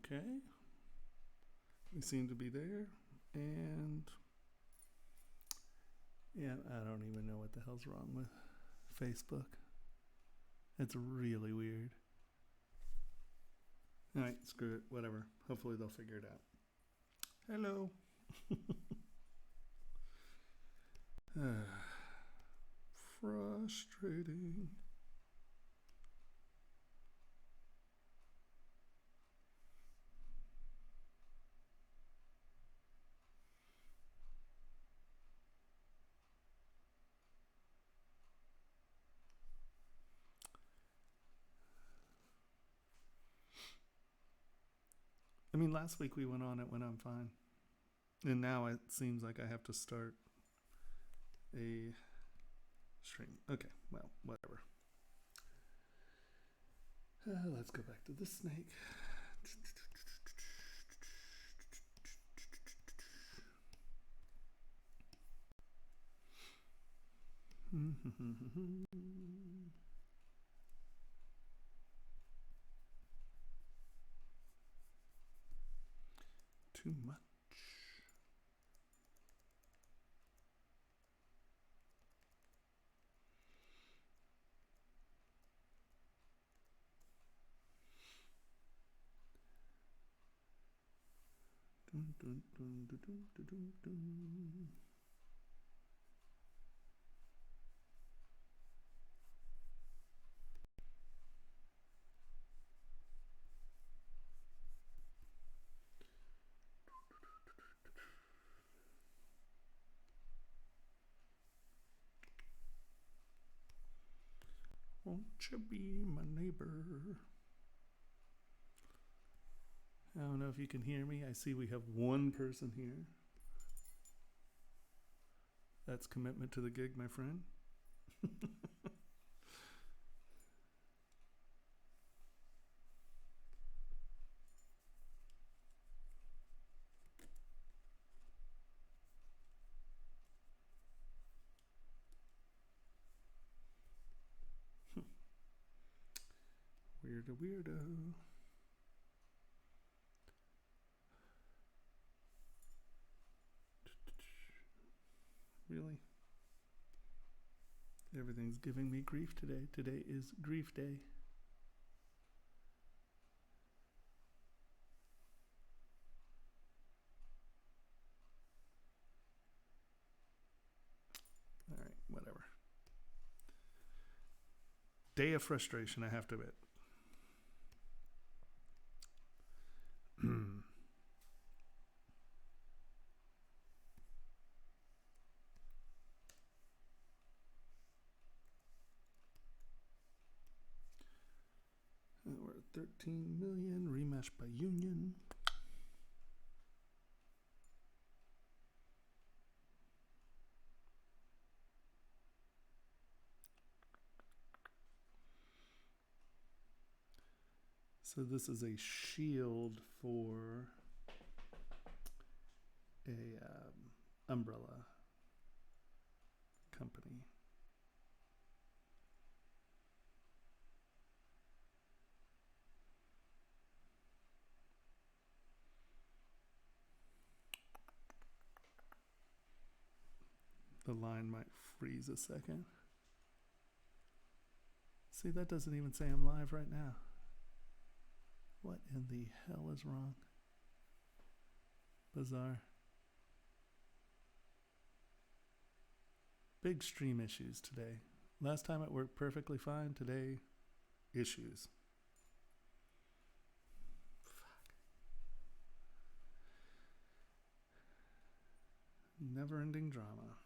Okay. We seem to be there. And yeah, I don't even know what the hell's wrong with Facebook. It's really weird. Alright, screw it. Whatever. Hopefully they'll figure it out. Hello. Frustrating. I mean, last week we went on, it went on fine. And now it seems like I have to start a stream. Okay, well, whatever. Let's go back to the snake. Too much. Dun, dun, dun, dun, dun, dun, dun. Won't you be my neighbor? I don't know if you can hear me. I see we have one person here. That's commitment to the gig, my friend. Weirdo. Really? Everything's giving me grief today. Today is grief day. All right, whatever. Day of frustration, I have to admit. We're at 13 million, remesh by union. So this is a shield for a umbrella company. The line might freeze a second. See, that doesn't even say I'm live right now. What in the hell is wrong? Bizarre. Big stream issues today. Last time it worked perfectly fine. Today, issues. Fuck. Never-ending drama.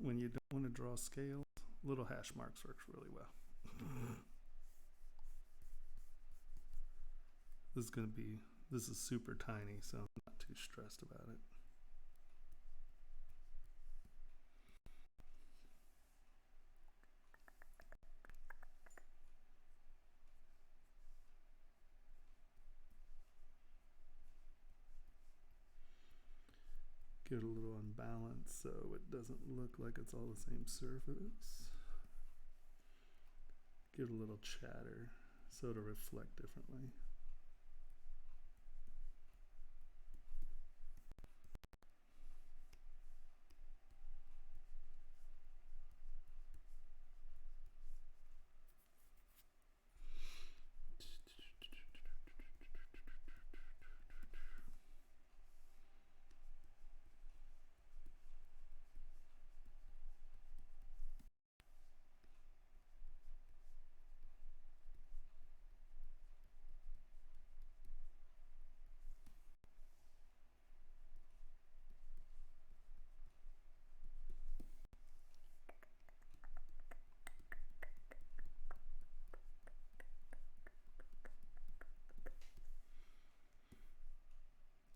When you don't want to draw scales, little hash marks works really well. This is super tiny, so I'm not too stressed about it. Get a little unbalanced so it doesn't look like it's all the same surface. Give it a little chatter so it'll reflect differently.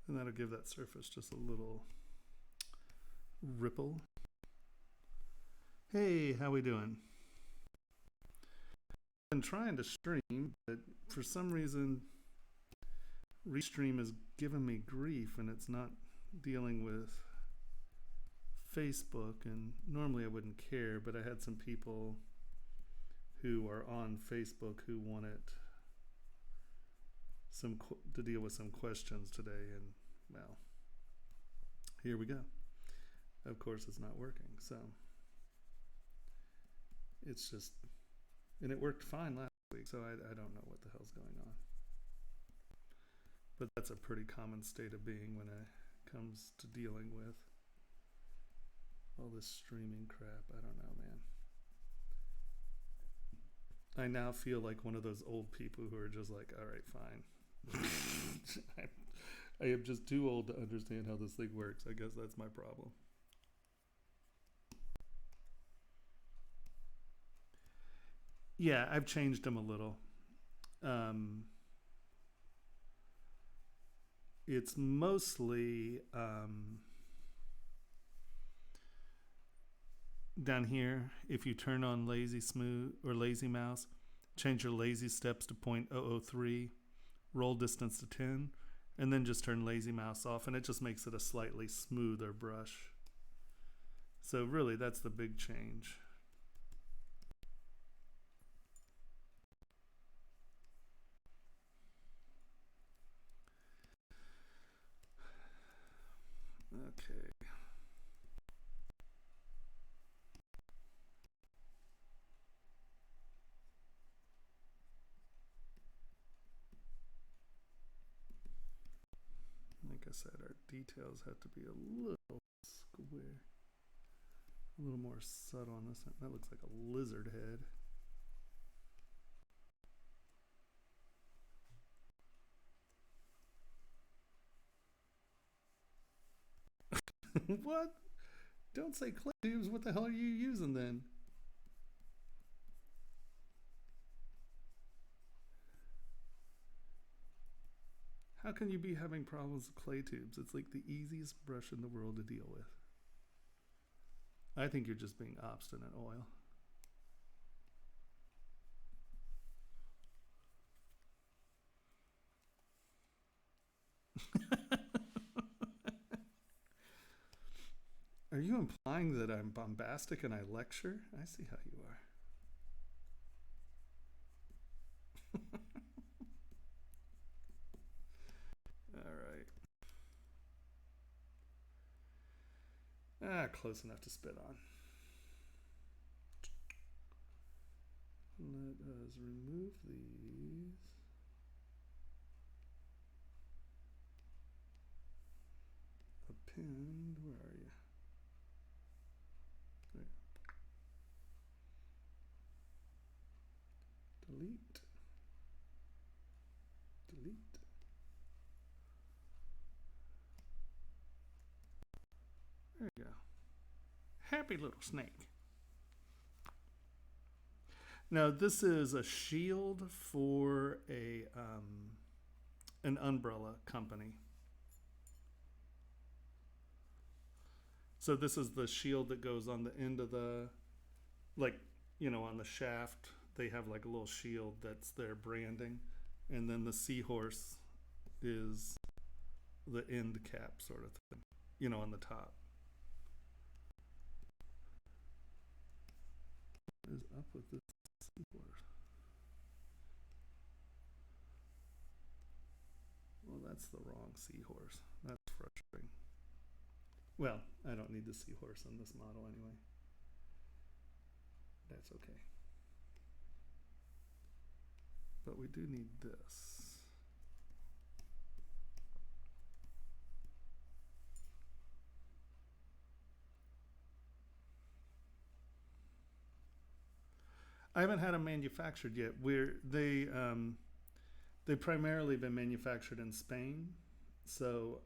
And that'll give that surface just a little ripple. Hey, how we doing? I've been trying to stream, but for some reason, Restream is giving me grief and it's not dealing with Facebook. And normally I wouldn't care, but I had some people who are on Facebook who wanted to deal with some questions today, and well, here we go. Of course it's not working, so it's just, and it worked fine last week, so I don't know what the hell's going on, but that's a pretty common state of being when it comes to dealing with all this streaming crap. I don't know, man. I now feel like one of those old people who are just like, all right, fine. I am just too old to understand how this thing works. I guess that's my problem. Yeah, I've changed them a little. It's mostly down here. If you turn on lazy smooth or lazy mouse, change your lazy steps to 0.003, roll distance to 10, and then just turn lazy mouse off, and it just makes it a slightly smoother brush. So really, that's the big change. Okay. Like I said, our details have to be a little square. A little more subtle on this. That looks like a lizard head. What? Don't say clay tubes. What the hell are you using then? How can you be having problems with clay tubes? It's like the easiest brush in the world to deal with. I think you're just being obstinate, Oil. Are you implying that I'm bombastic and I lecture? I see how you are. All right. Close enough to spit on. Let us remove these. Append. Where are you? There. Delete. Delete. There you go. Happy little snake. Now this is a shield for a an umbrella company. So this is the shield that goes on the end of the, like, on the shaft. They have like a little shield that's their branding, and then the seahorse is the end cap sort of thing, on the top. What is up with this seahorse? Well, that's the wrong seahorse. That's frustrating. Well, I don't need the seahorse on this model anyway. That's okay. But we do need this. I haven't had them manufactured yet. They've primarily been manufactured in Spain, so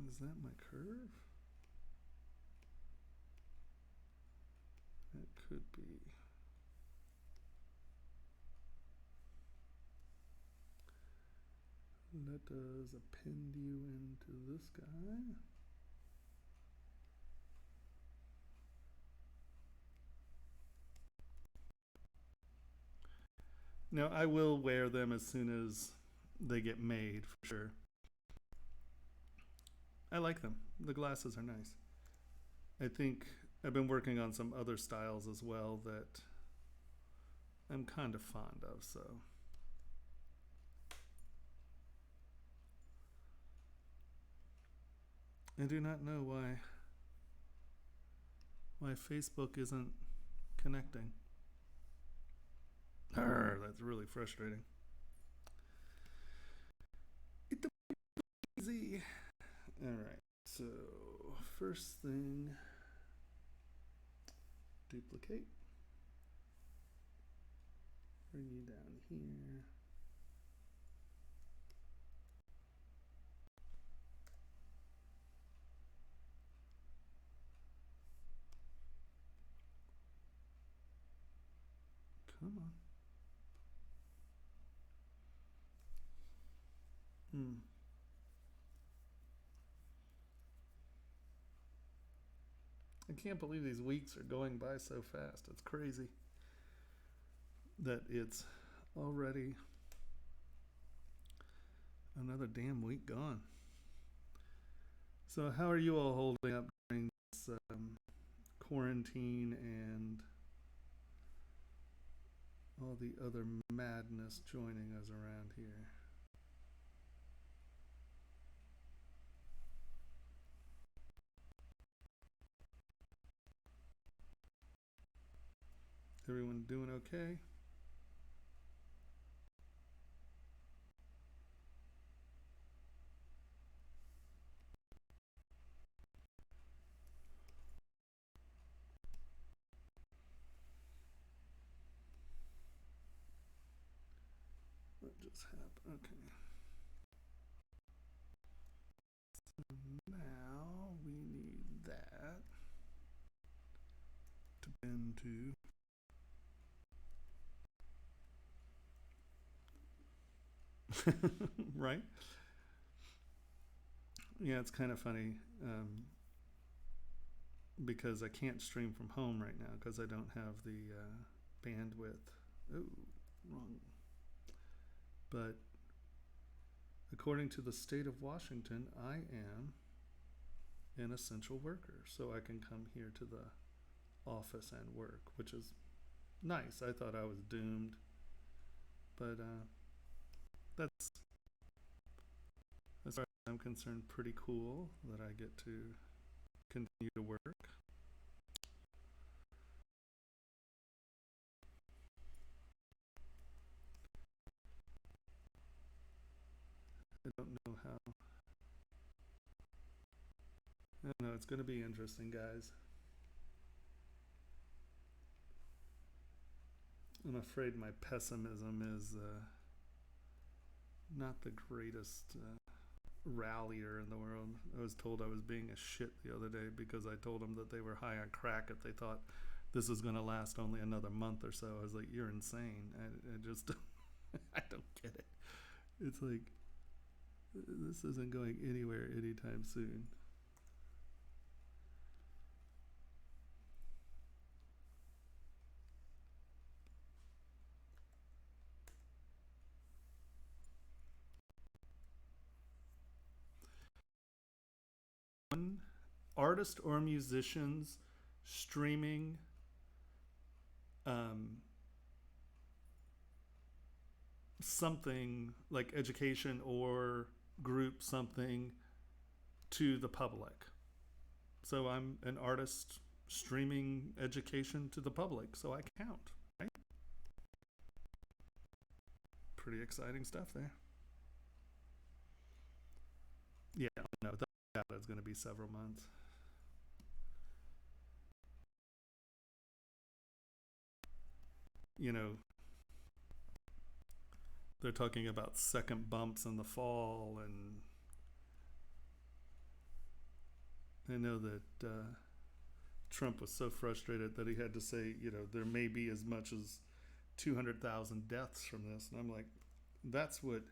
is that my curve? It could be. That does append you into this guy. Now, I will wear them as soon as they get made, for sure. I like them. The glasses are nice. I think I've been working on some other styles as well that I'm kind of fond of, so. I do not know why Facebook isn't connecting. That's really frustrating. It's easy. All right. So first thing, duplicate. Bring you down here. Come on. I can't believe these weeks are going by so fast. It's crazy that it's already another damn week gone. So how are you all holding up during this quarantine and all the other madness joining us around here? Everyone doing okay? What just happened? Okay. So now we need that to bend to. Right? Yeah, it's kind of funny because I can't stream from home right now because I don't have the bandwidth. Oh, wrong. But according to the state of Washington, I am an essential worker, so I can come here to the office and work, which is nice. I thought I was doomed, but that's, as far as I'm concerned, pretty cool that I get to continue to work. I don't know how. I don't know. It's going to be interesting, guys. I'm afraid my pessimism is not the greatest rallier in the world. I was told I was being a shit the other day because I told them that they were high on crack if they thought this was going to last only another month or so. I was like, you're insane. I just, I don't get it. It's like, this isn't going anywhere anytime soon. One artist or musicians streaming um, something like education or group something to the public. So I'm an artist streaming education to the public, so I count, right? Pretty exciting stuff there. Yeah, no, that is going to be several months. You know, they're talking about second bumps in the fall, and I know that Trump was so frustrated that he had to say, there may be as much as 200,000 deaths from this. And I'm like, that's what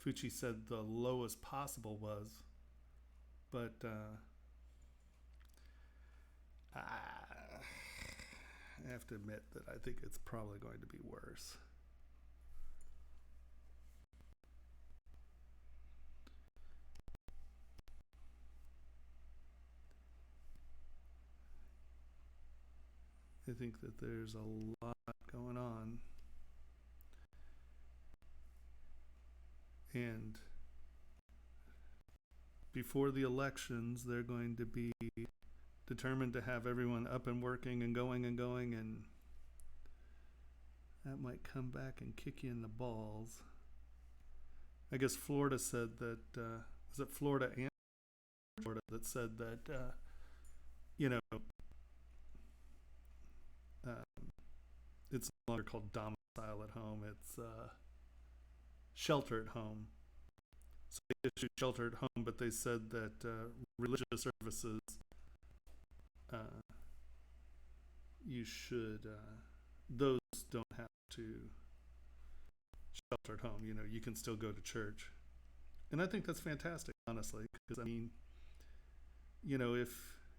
Fucci said the lowest possible was. But I have to admit that I think it's probably going to be worse. I think that there's a lot going on. And before the elections, they're going to be determined to have everyone up and working and going, and that might come back and kick you in the balls. I guess Florida said that, was it Florida and Florida that said that, you know, it's no longer called domicile at home, it's shelter at home. So they issued shelter at home, but they said that religious services, you should, those don't have to shelter at home. You can still go to church. And I think that's fantastic, honestly, because I mean, if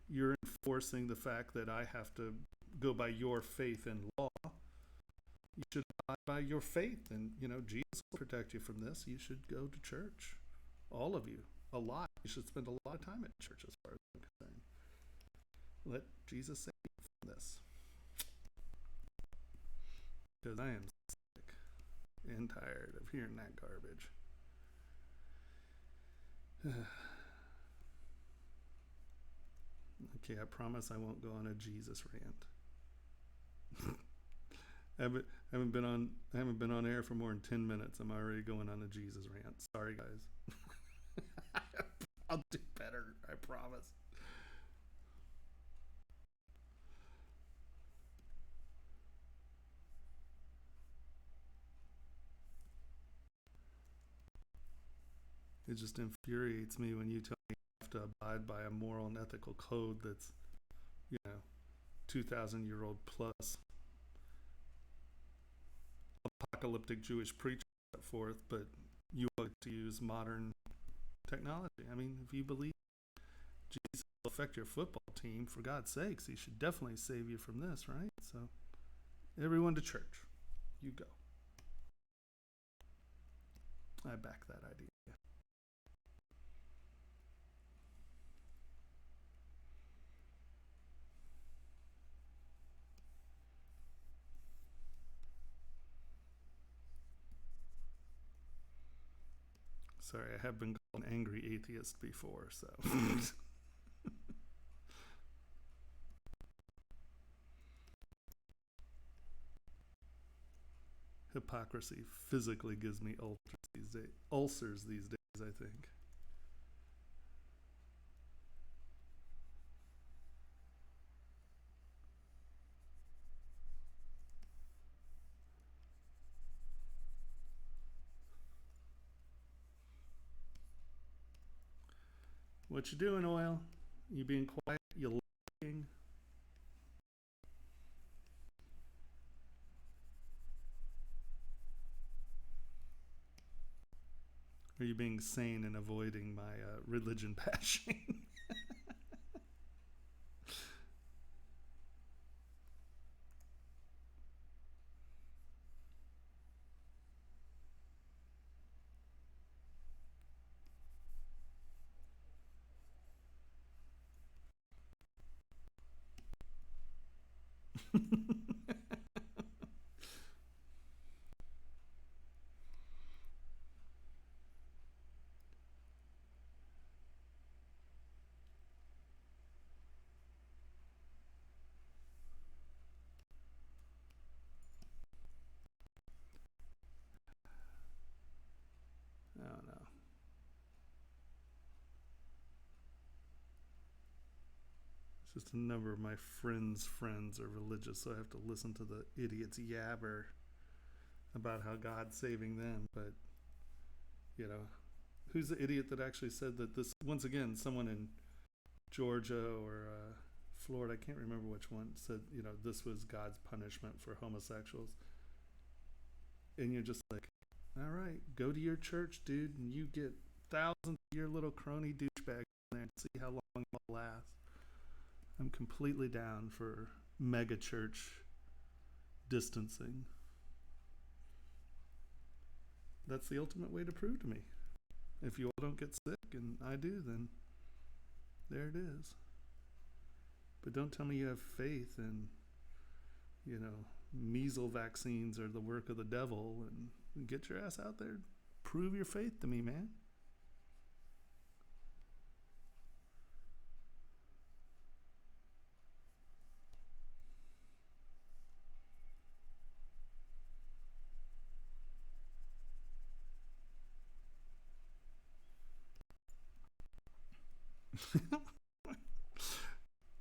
you're enforcing the fact that I have to go by your faith in law, you should abide by your faith, and Jesus will protect you from this. You should go to church, all of you, a lot. You should spend a lot of time at church, as far as I'm concerned. Let Jesus save you from this, because I am sick and tired of hearing that garbage. Okay, I promise I won't go on a Jesus rant. I haven't been on air for more than 10 minutes. I'm already going on a Jesus rant. Sorry, guys. I'll do better, I promise. It just infuriates me when you tell me I have to abide by a moral and ethical code that's, 2,000-year-old plus. Apocalyptic Jewish preachers set forth, but you want to use modern technology. I mean, if you believe Jesus will affect your football team, for God's sakes, he should definitely save you from this, right? So, everyone to church. You go. I back that idea. Sorry, I have been called an angry atheist before, so. Hypocrisy physically gives me ulcers these days, I think. What you doing, oil? You being quiet? You looking? Are you being sane and avoiding my religion bashing? I don't know. It's just a number of my friends are religious, so I have to listen to the idiots yabber about how God's saving them. But, you know, who's the idiot that actually said that this, once again, someone in Georgia or Florida, I can't remember which one, said, this was God's punishment for homosexuals. And you're just like, all right, go to your church, dude, and you get thousands of your little crony douchebags in there and see how long it'll last. I'm completely down for mega church distancing. That's the ultimate way to prove to me. If you all don't get sick and I do, then there it is. But don't tell me you have faith and, measles vaccines are the work of the devil, and get your ass out there. Prove your faith to me, man.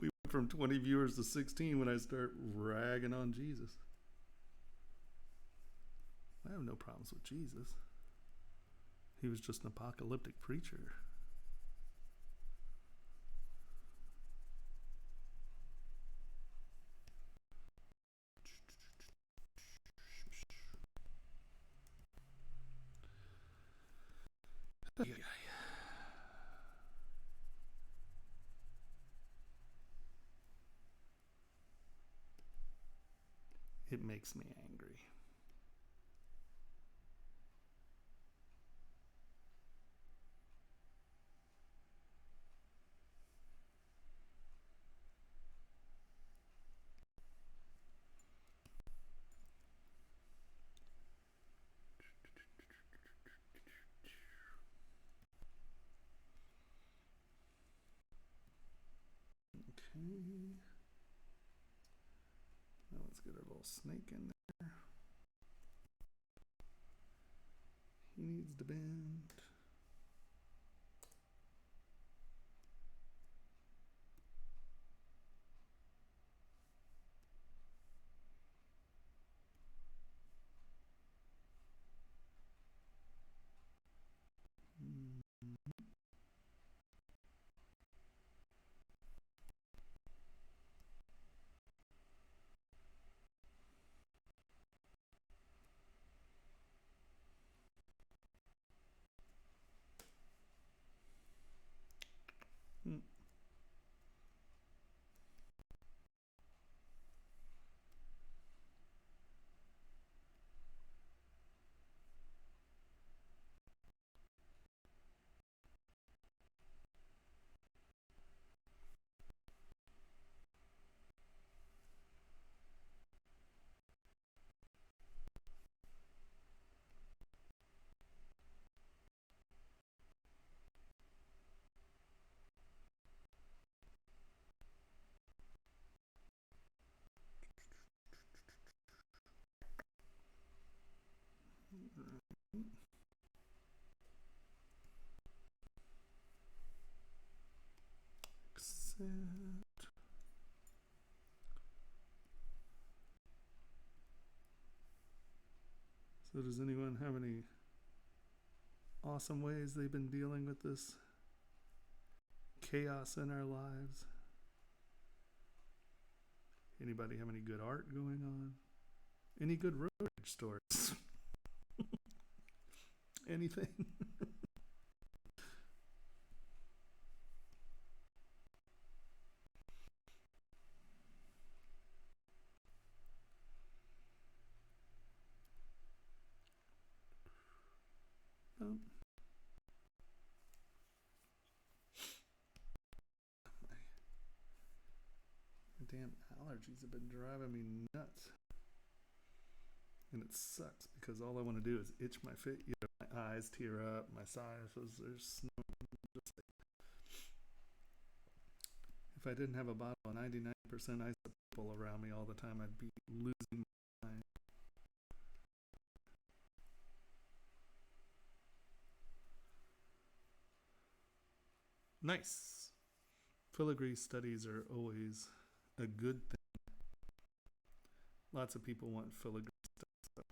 We went from 20 viewers to 16 when I start ragging on Jesus. I have no problems with Jesus. He was just an apocalyptic preacher. It makes me angry. Okay. Now let's get our little snake in there. He needs to bend. Accept. So does anyone have any awesome ways they've been dealing with this chaos in our lives? Anybody have any good art going on? Any good road rage stories? Anything? No. My damn allergies have been driving me nuts. And it sucks because all I want to do is itch my face. You know, my eyes tear up, my sinuses, there's no, just like, if I didn't have a bottle of 99% isopropyl around me all the time, I'd be losing my mind. Nice. Filigree studies are always a good thing. Lots of people want filigree stuff, so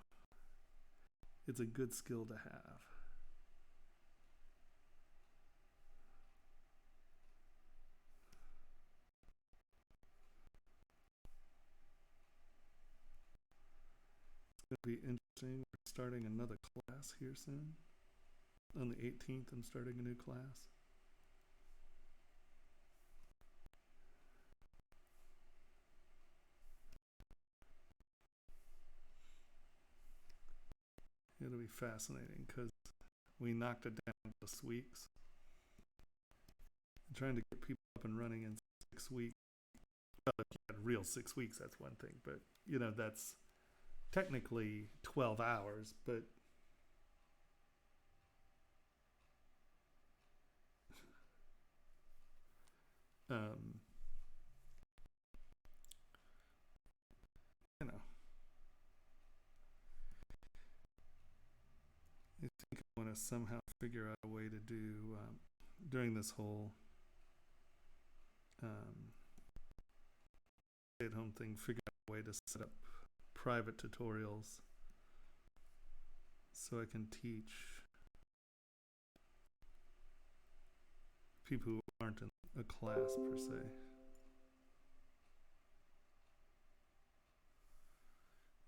it's a good skill to have. It's going to be interesting. We're starting another class here soon. On the 18th, I'm starting a new class. It'll be fascinating because we knocked it down just weeks. I'm trying to get people up and running in 6 weeks. Well, if you had real 6 weeks, that's one thing, but you know, that's technically 12 hours, but um, you know, I think I want to somehow figure out a way to do during this whole um, stay-at-home thing, figure out a way to set up private tutorials so I can teach people who aren't in a class per se.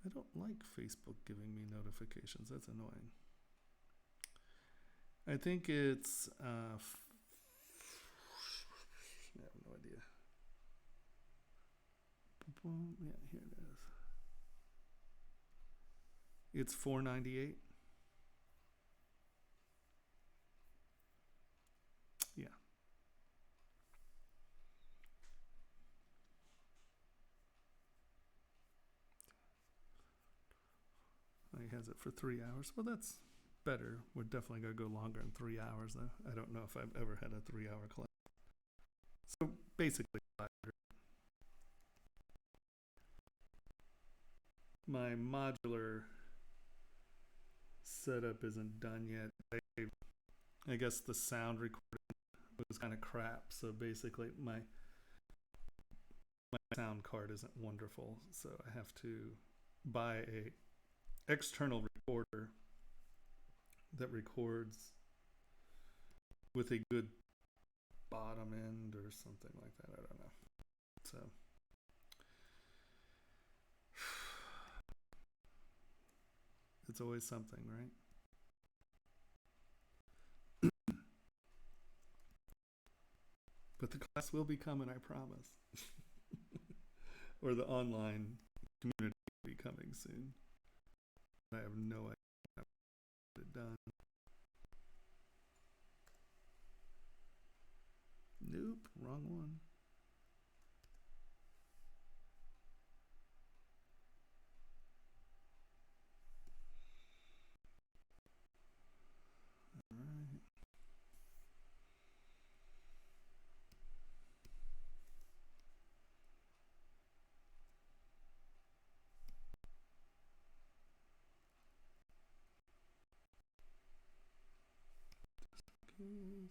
I don't like Facebook giving me notifications. That's annoying. I think it's I have no idea. Yeah, here it is. It's $4.98. Yeah. He has it for 3 hours. Well, that's better. We're definitely going to go longer than 3 hours, though. I don't know if I've ever had a 3-hour class. So basically, my modular setup isn't done yet. I guess the sound recording was kind of crap. So basically, my sound card isn't wonderful. So I have to buy a external recorder that records with a good bottom end or something like that. I don't know. So it's always something, right? But the class will be coming, I promise. Or the online community will be coming soon. I have no idea how to get it done. Nope, wrong one. All right. Okay.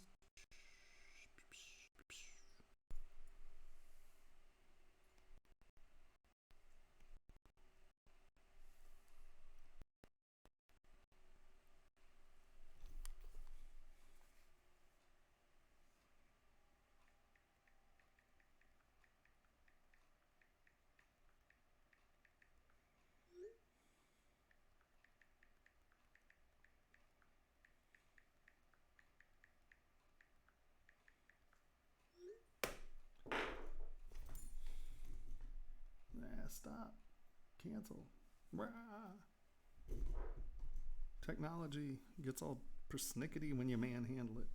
stop. Cancel. Rah. Technology gets all persnickety when you manhandle it.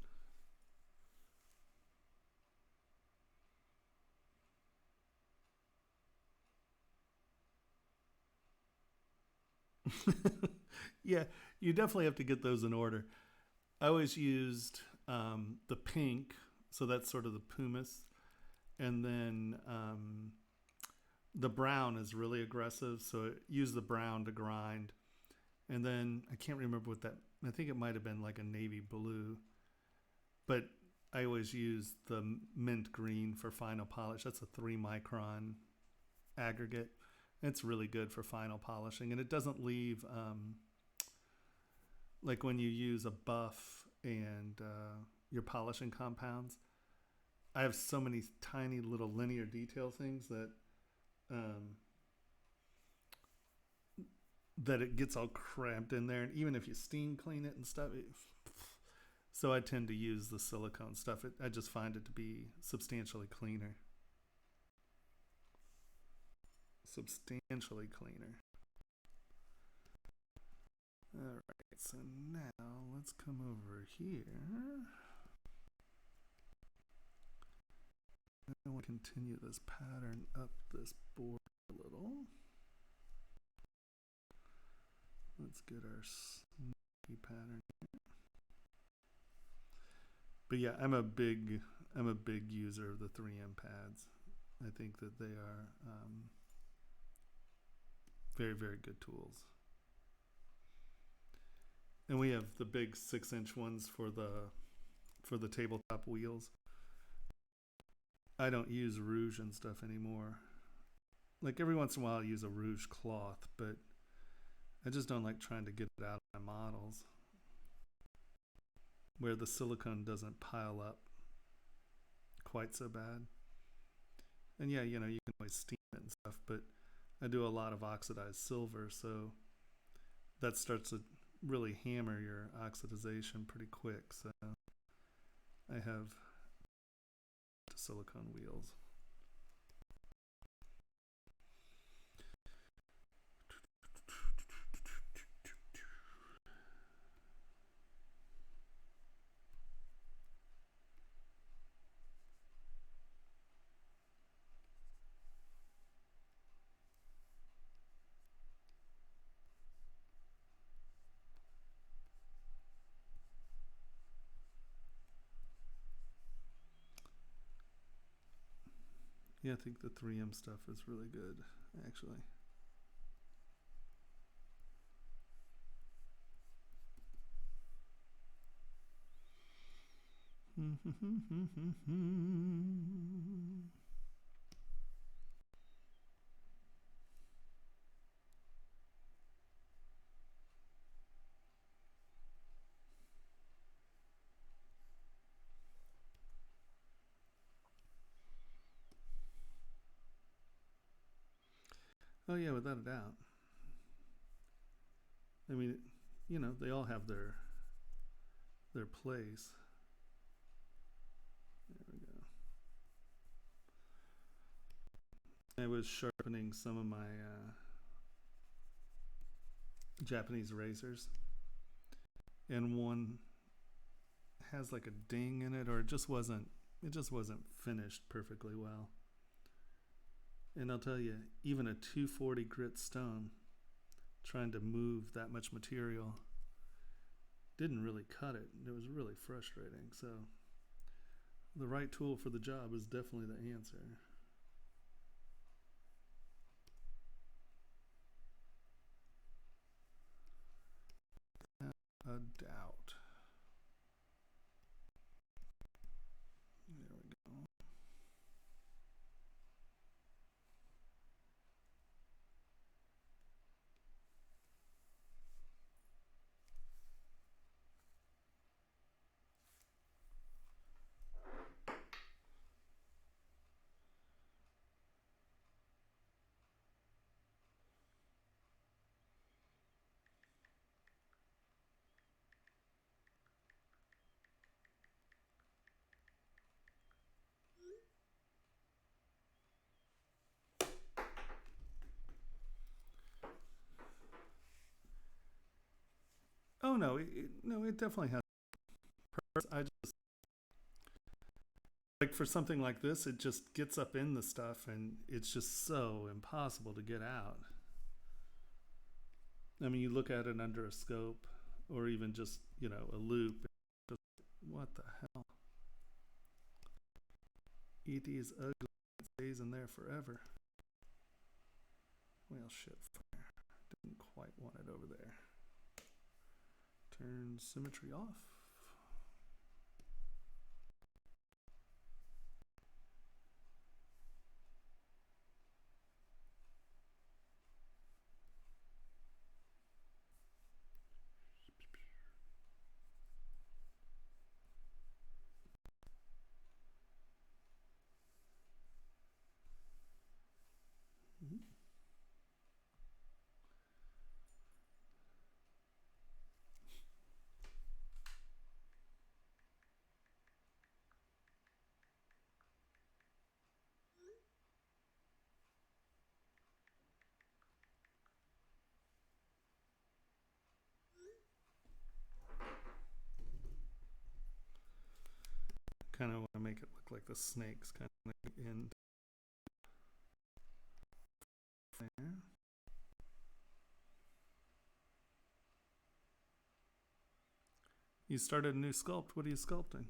Yeah, you definitely have to get those in order. I always used the pink, so that's sort of the pumice, and then the brown is really aggressive, so use the brown to grind. And then I can't remember what that. I think it might have been like a navy blue, but I always use the mint green for final polish. That's a 3 micron aggregate. It's really good for final polishing, and it doesn't leave like when you use a buff and your polishing compounds. I have so many tiny little linear detail things um, that it gets all cramped in there, and even if you steam clean it and stuff, so I tend to use the silicone stuff. I just find it to be substantially cleaner. Substantially cleaner. All right, so now let's come over here. I want to continue this pattern up this board a little. Let's get our sneaky pattern. But yeah, I'm a big user of the 3M pads. I think that they are very, very good tools. And we have the big 6-inch ones for the tabletop wheels. I don't use rouge and stuff anymore. Like every once in a while I use a rouge cloth, but I just don't like trying to get it out of my models where the silicone doesn't pile up quite so bad. And yeah, you can always steam it and stuff, but I do a lot of oxidized silver, so that starts to really hammer your oxidization pretty quick. So I have silicone wheels. Yeah, I think the 3M stuff is really good, actually. Oh yeah, without a doubt. I mean, they all have their place. There we go. I was sharpening some of my Japanese razors, and one has like a ding in it, or it just wasn't finished perfectly well. And I'll tell you, even a 240 grit stone, trying to move that much material, didn't really cut it. It was really frustrating. So the right tool for the job is definitely the answer. A doubt. There we go. no, it definitely has purpose. I just like for something like this, it just gets up in the stuff, and it's just so impossible to get out. I mean, you look at it under a scope, or even just a loop. Just, what the hell? ED is ugly. It stays in there forever. Well, shit. Fire. Didn't quite want it over there. Turn symmetry off. Kind of want to make it look like the snakes kind of in there. You started a new sculpt. What are you sculpting?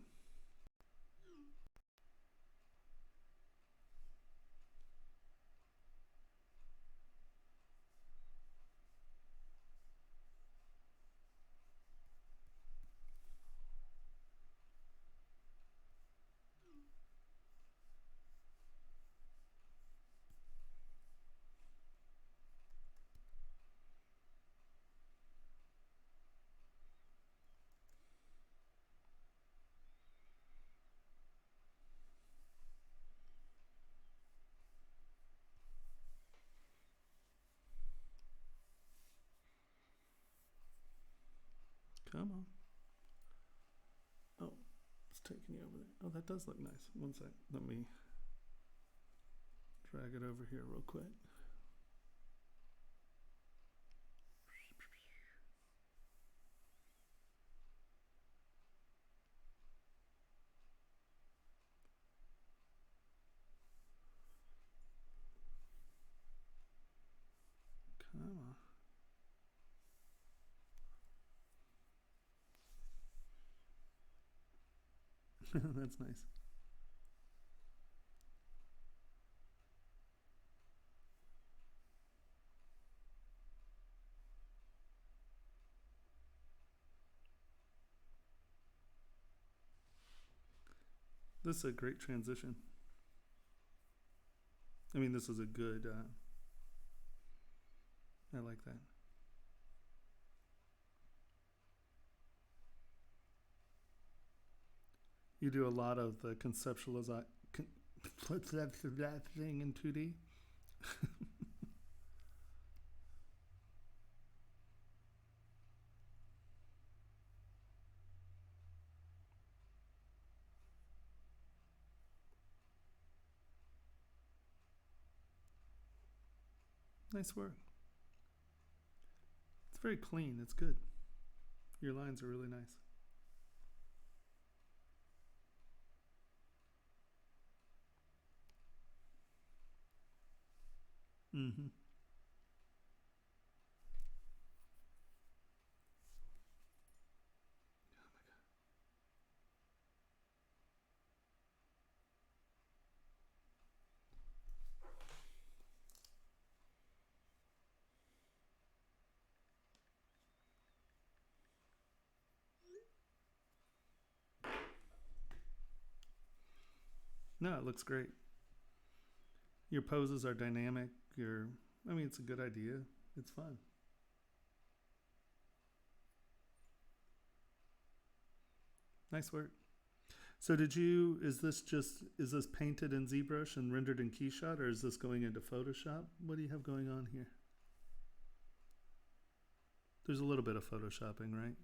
Come on. Oh, it's taking you over there. Oh, that does look nice. One sec. Let me drag it over here real quick. Come on. That's nice. This is a great transition. I mean, this is a good, I like that. You do a lot of the conceptualization. What's that thing in 2D? Nice work. It's very clean. It's good. Your lines are really nice. Mm-hmm. No, it looks great. Your poses are dynamic. I mean, it's a good idea. It's fun. Nice work. So is this painted in ZBrush and rendered in Keyshot, or is this going into Photoshop? What do you have going on here? There's a little bit of Photoshopping, right?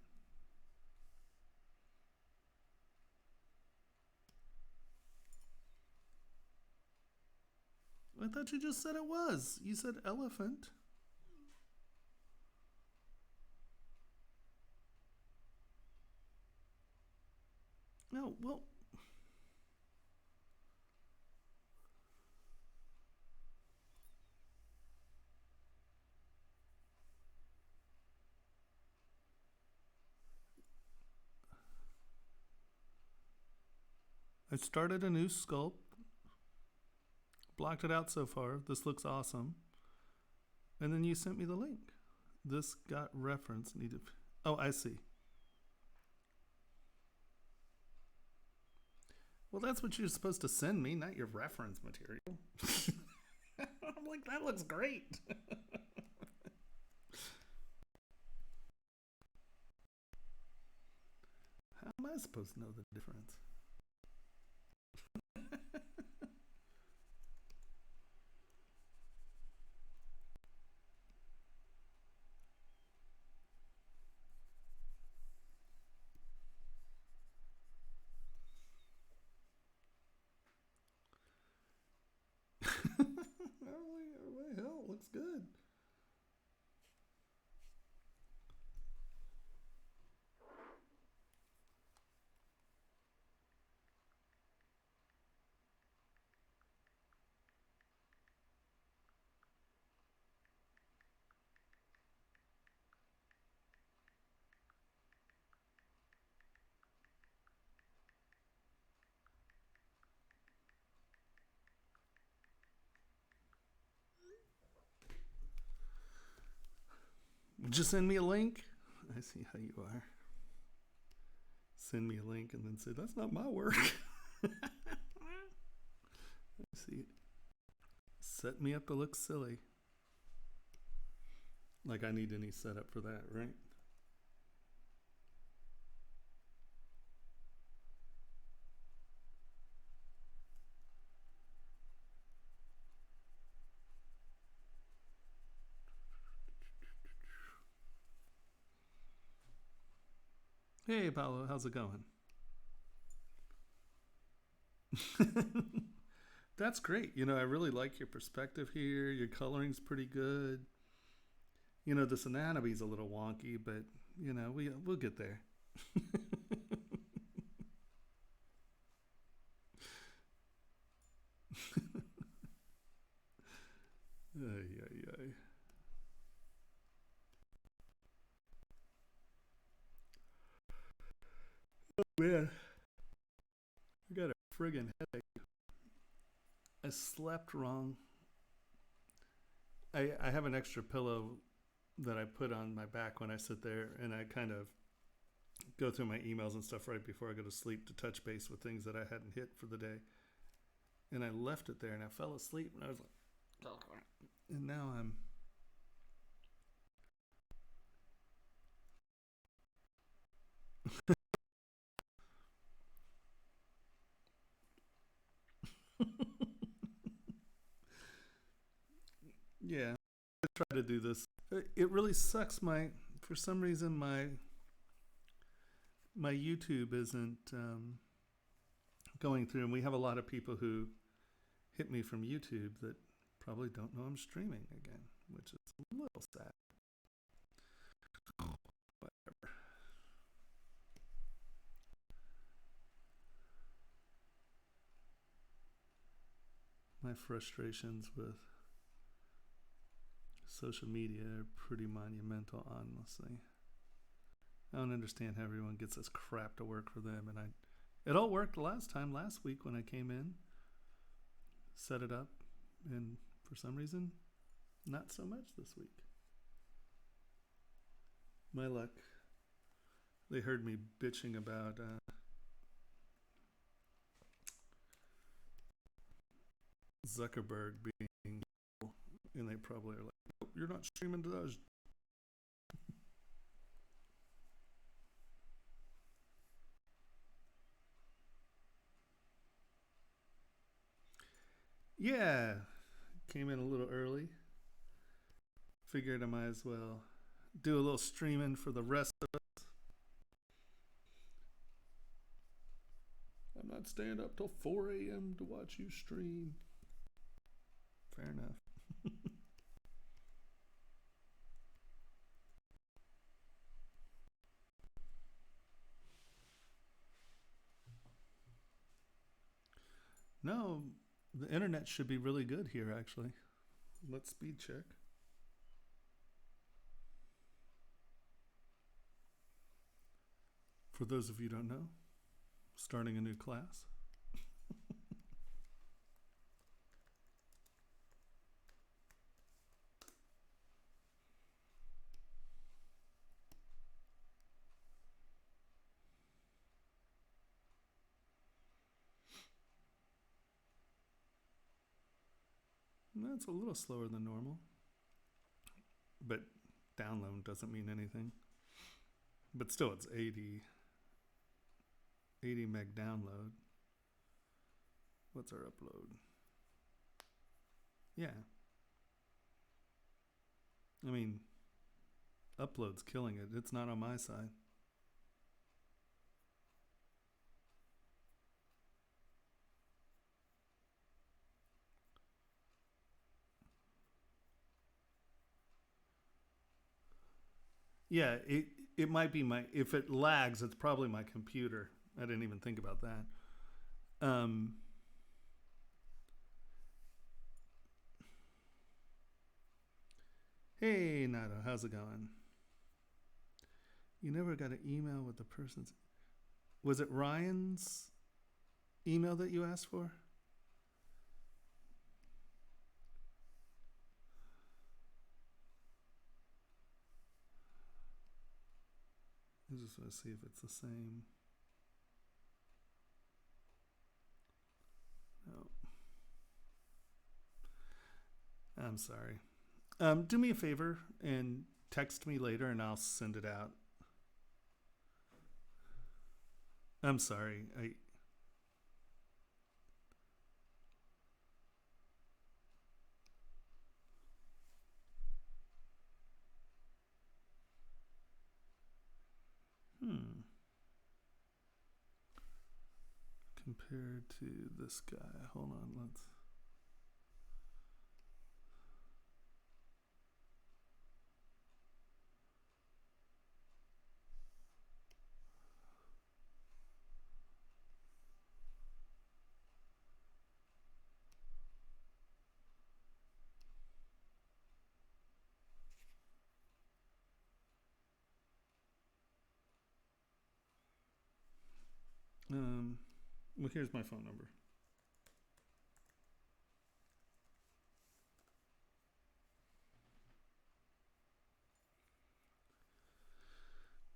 I thought you just said it was. You said elephant. No, well, I started a new sculpt, blocked it out so far. This looks awesome. And then you sent me the link. This got reference needed. Oh, I see. Well, that's what you're supposed to send me, not your reference material. I'm like, that looks great. How am I supposed to know the difference? Oh, hell, it looks good. Just send me a link. I see how you are. Send me a link and then say, that's not my work. I see. Set me up to look silly. Like I need any setup for that, right? Hey, Paolo, how's it going? That's great. You know, I really like your perspective here. Your coloring's pretty good. You know, this anatomy's a little wonky, but you know, we'll get there. Ay, ay, ay. Man, I got a friggin' headache. I slept wrong. I have an extra pillow that I put on my back when I sit there, and I kind of go through my emails and stuff right before I go to sleep to touch base with things that I hadn't hit for the day. And I left it there, and I fell asleep, and I was like, oh. And now I'm. Yeah, I try to do this. It really sucks. For some reason my YouTube isn't going through, and we have a lot of people who hit me from YouTube that probably don't know I'm streaming again, which is a little sad. Whatever. My frustrations with social media are pretty monumental, honestly. I don't understand how everyone gets this crap to work for them, and it all worked last week when I came in, set it up, and for some reason, not so much this week. My luck. They heard me bitching about Zuckerberg being, and they probably are like, nope, you're not streaming to those. Yeah, came in a little early. Figured I might as well do a little streaming for the rest of us. I'm not staying up till 4 a.m. to watch you stream. Fair enough. No, the internet should be really good here, actually. Let's speed check. For those of you who don't know, starting a new class. That's a little slower than normal. But download doesn't mean anything. But still, it's 80 meg download. What's our upload? Yeah. I mean, upload's killing it. It's not on my side. Yeah, it might be my, if it lags, it's probably my computer. I didn't even think about that. Hey, Nado, how's it going? You never got an email with the person's. Was it Ryan's email that you asked for? I just want to see if it's the same. No. I'm sorry. Do me a favor and text me later and I'll send it out. I'm sorry. Compared to this guy. Hold on, let's. Well, here's my phone number.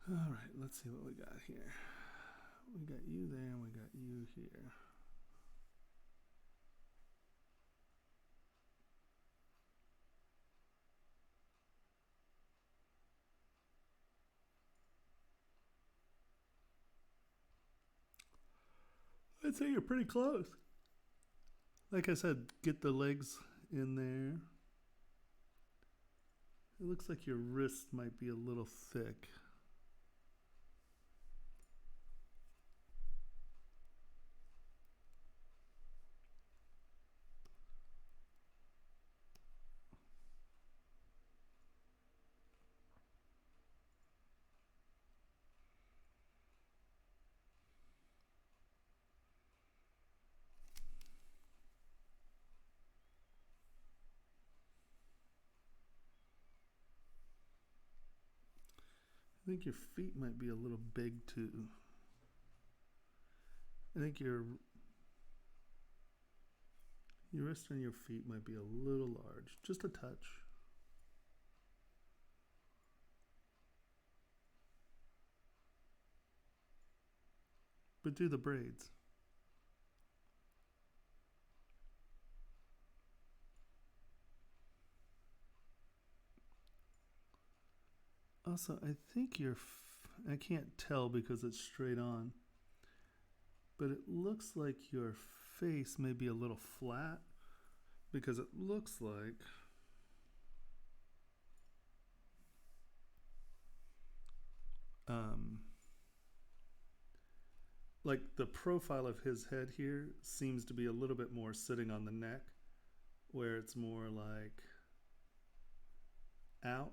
All right, let's see what we got here. We got you there and we got you here. I'd say you're pretty close. Like I said, get the legs in there. It looks like your wrist might be a little thick. I think your feet might be a little big too. I think your wrist and your feet might be a little large, just a touch. But do the braids. Also, I think I can't tell because it's straight on, but it looks like your face may be a little flat because it looks like the profile of his head here seems to be a little bit more sitting on the neck, where it's more like out,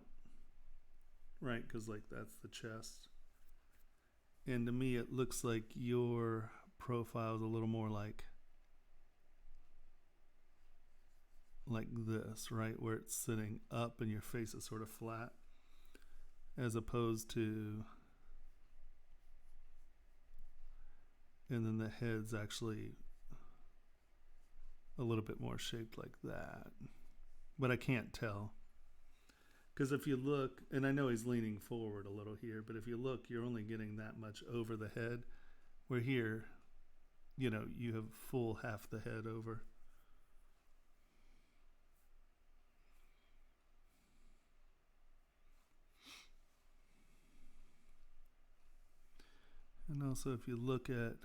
right? Because like that's the chest. And to me, it looks like your profile is a little more like like this, right? Where it's sitting up and your face is sort of flat, as opposed to, and then the head's actually a little bit more shaped like that. But I can't tell. Because if you look, and I know he's leaning forward a little here, but if you look, you're only getting that much over the head. Where here, you know, you have full half the head over. And also if you look at,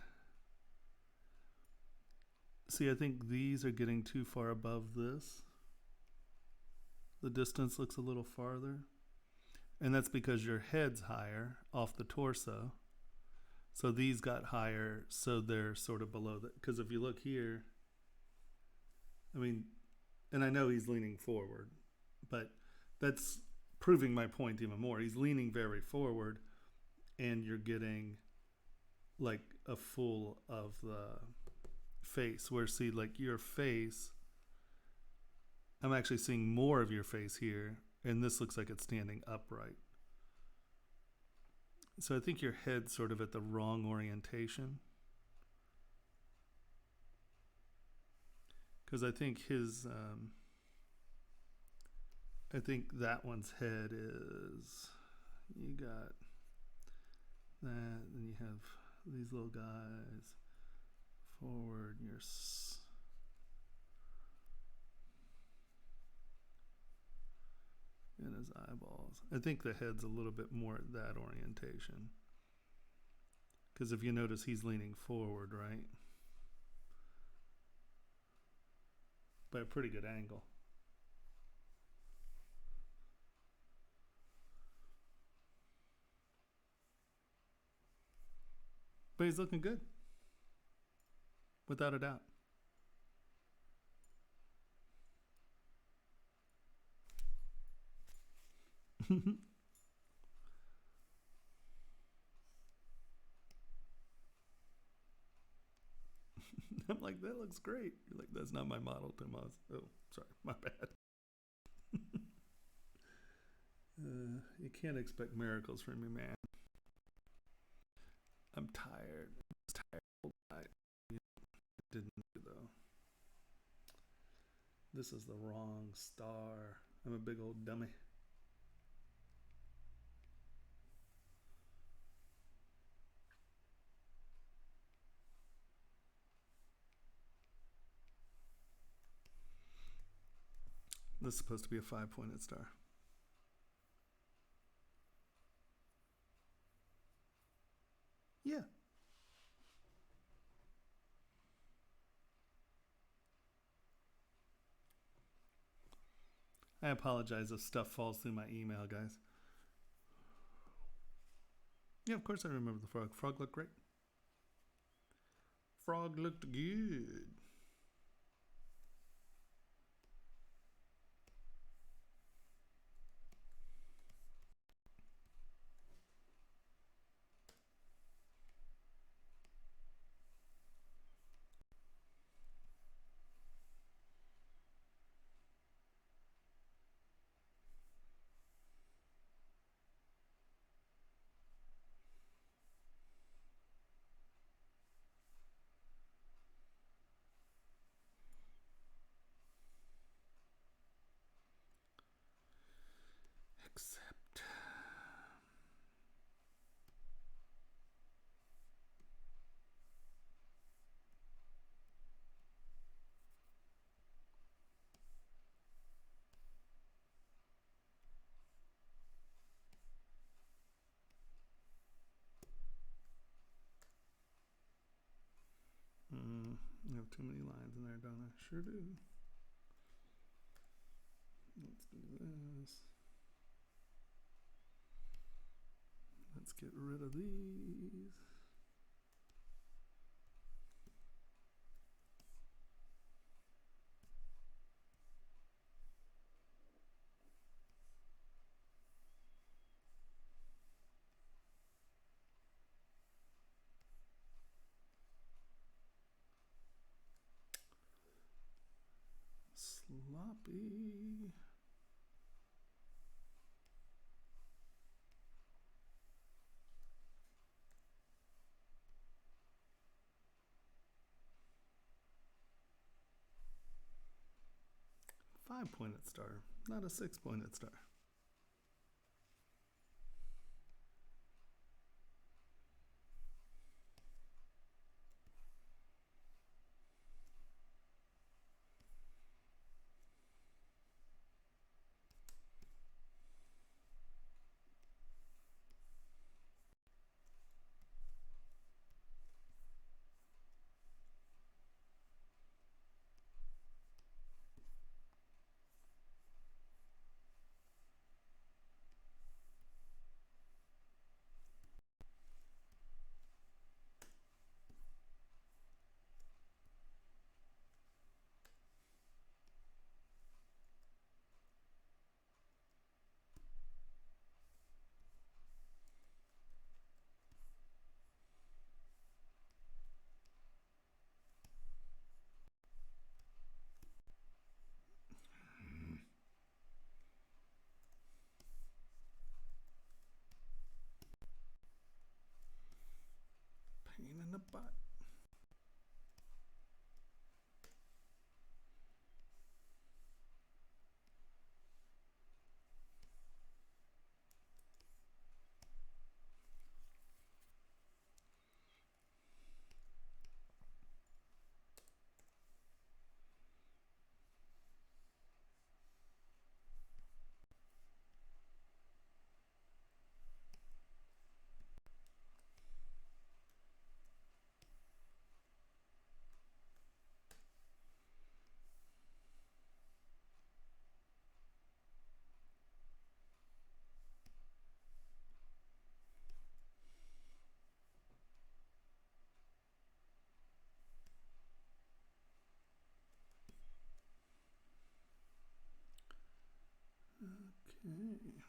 see, I think these are getting too far above this. The distance looks a little farther. And that's because your head's higher off the torso. So these got higher, so they're sort of below that. Because if you look here, I mean, and I know he's leaning forward, but that's proving my point even more. He's leaning very forward, and you're getting like a full of the face. Where, see, like your face, I'm actually seeing more of your face here, and this looks like it's standing upright. So I think your head's sort of at the wrong orientation. Because I think his, I think that one's head is, you got that, and you have these little guys forward, and and his eyeballs. I think the head's a little bit more at that orientation. Because if you notice, he's leaning forward, right? By a pretty good angle. But he's looking good. Without a doubt. I'm like, that looks great. You're like, that's not my model, Tomas. Oh, sorry, my bad. You can't expect miracles from me, man. I'm tired. I'm tired. I didn't do though. This is the wrong star. I'm a big old dummy. This is supposed to be a 5-pointed star. Yeah. I apologize if stuff falls through my email, guys. Yeah, of course I remember the frog. Frog looked great. Frog looked good. Except. You have too many lines in there, don't I? Sure do. Let's do this. Let's get rid of these. Sloppy. be. Five-pointed star, not a six-pointed star. Pain in the butt. Okay.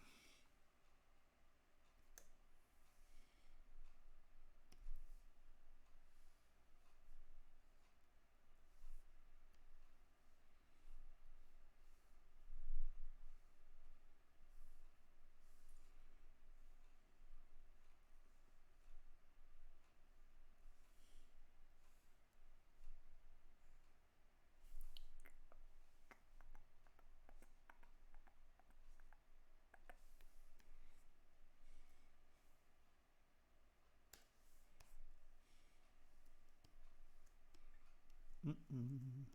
Mm-mm.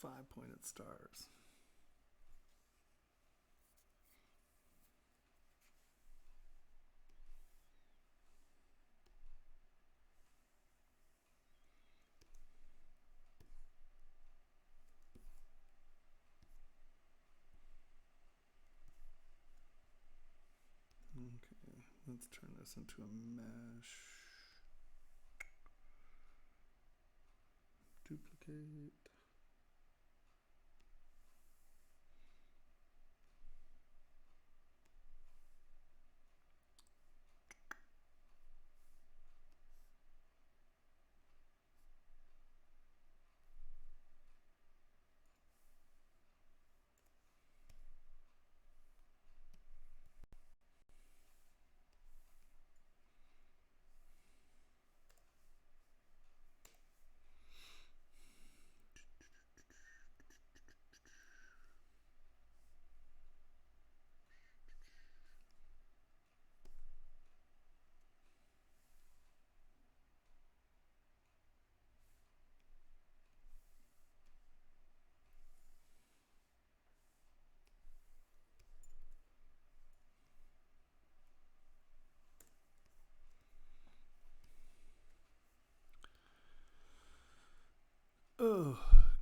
Five-pointed stars. Okay, let's turn this into a mesh. Duplicate.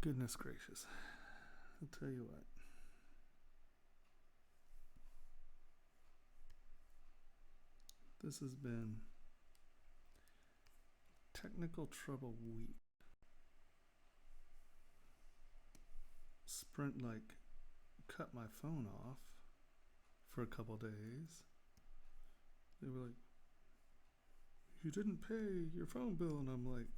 Goodness gracious. I'll tell you what. This has been technical trouble week. Sprint cut my phone off for a couple days. They were like, "You didn't pay your phone bill," and I'm like,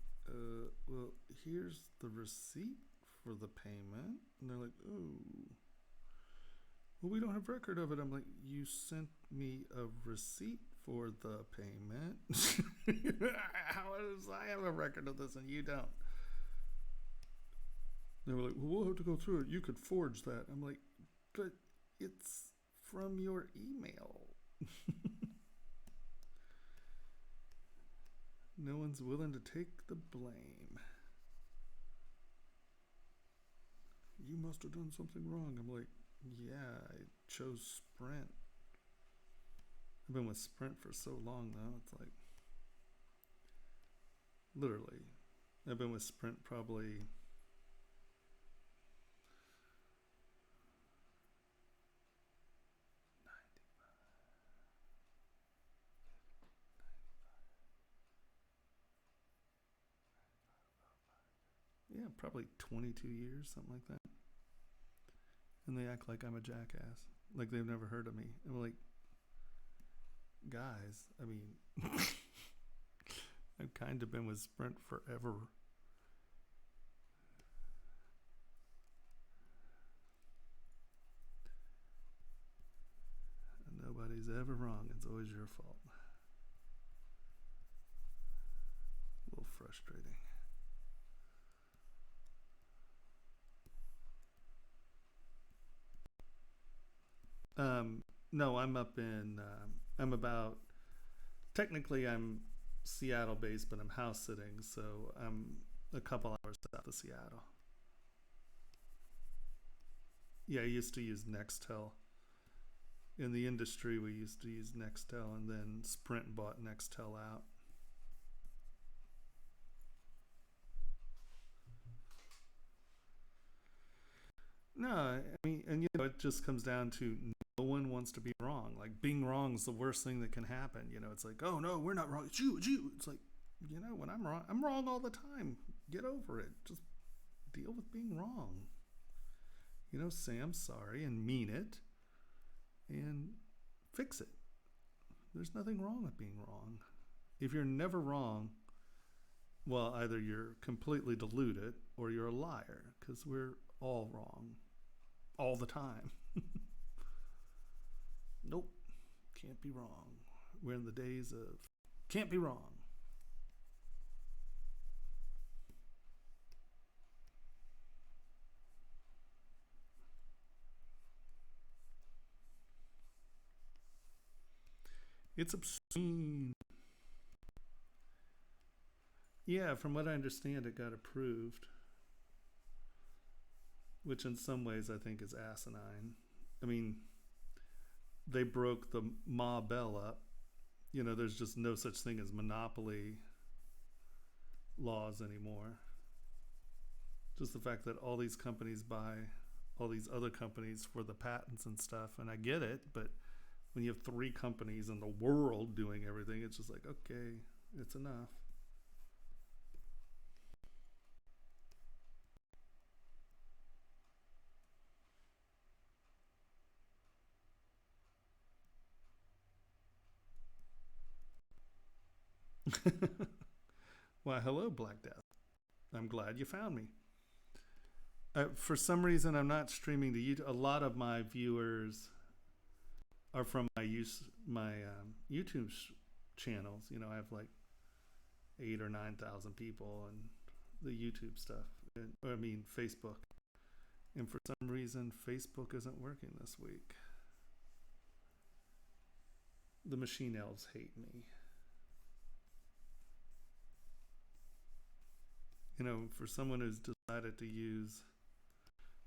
well, here's the receipt for the payment. And they're like, "Oh, well, we don't have record of it." I'm like, "You sent me a receipt for the payment." How does I have a record of this and you don't? They were like, "Well, we'll have to go through it. You could forge that." I'm like, "But it's from your email." No one's willing to take the blame. "You must have done something wrong." I'm like, "Yeah, I chose Sprint." I've been with Sprint for so long though. It's like, literally, I've been with Sprint probably probably 22 years, something like that. And they act like I'm a jackass, like they've never heard of me. I'm like, guys, I mean, I've kind of been with Sprint forever. And nobody's ever wrong. It's always your fault. A little frustrating. No, I'm up in, technically I'm Seattle based, but I'm house sitting, so I'm a couple hours south of Seattle. Yeah, I used to use Nextel. In the industry, we used to use Nextel, and then Sprint bought Nextel out. No, I mean, and it just comes down to no one wants to be wrong. Like, being wrong is the worst thing that can happen. It's like, "Oh no, we're not wrong. It's you. It's you." It's like, when I'm wrong all the time. Get over it. Just deal with being wrong. Say I'm sorry and mean it, and fix it. There's nothing wrong with being wrong. If you're never wrong, well, either you're completely deluded or you're a liar, because we're all wrong all the time. Nope, can't be wrong. We're in the days of can't be wrong. It's obscene. Yeah, from what I understand, it got approved, which in some ways I think is asinine. I mean, they broke the Ma Bell up. There's just no such thing as monopoly laws anymore. Just the fact that all these companies buy all these other companies for the patents and stuff, and I get it, but when you have 3 companies in the world doing everything, it's just like, okay, it's enough. Why, hello, Black Death. I'm glad you found me. For some reason, I'm not streaming to YouTube. A lot of my viewers are from my YouTube channels. I have like 8 or 9,000 people, and the YouTube stuff. I mean, Facebook. And for some reason, Facebook isn't working this week. The machine elves hate me. For someone who's decided to use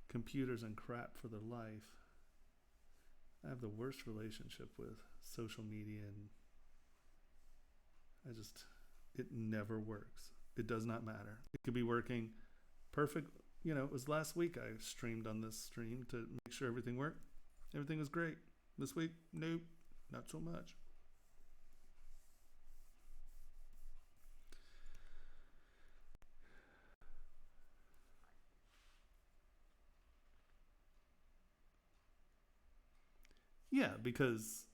computers and crap for their life, I have the worst relationship with social media, and it never works. It does not matter. It could be working perfect, it was last week I streamed on this stream to make sure everything worked. Everything was great. This week, nope, not so much. Yeah, because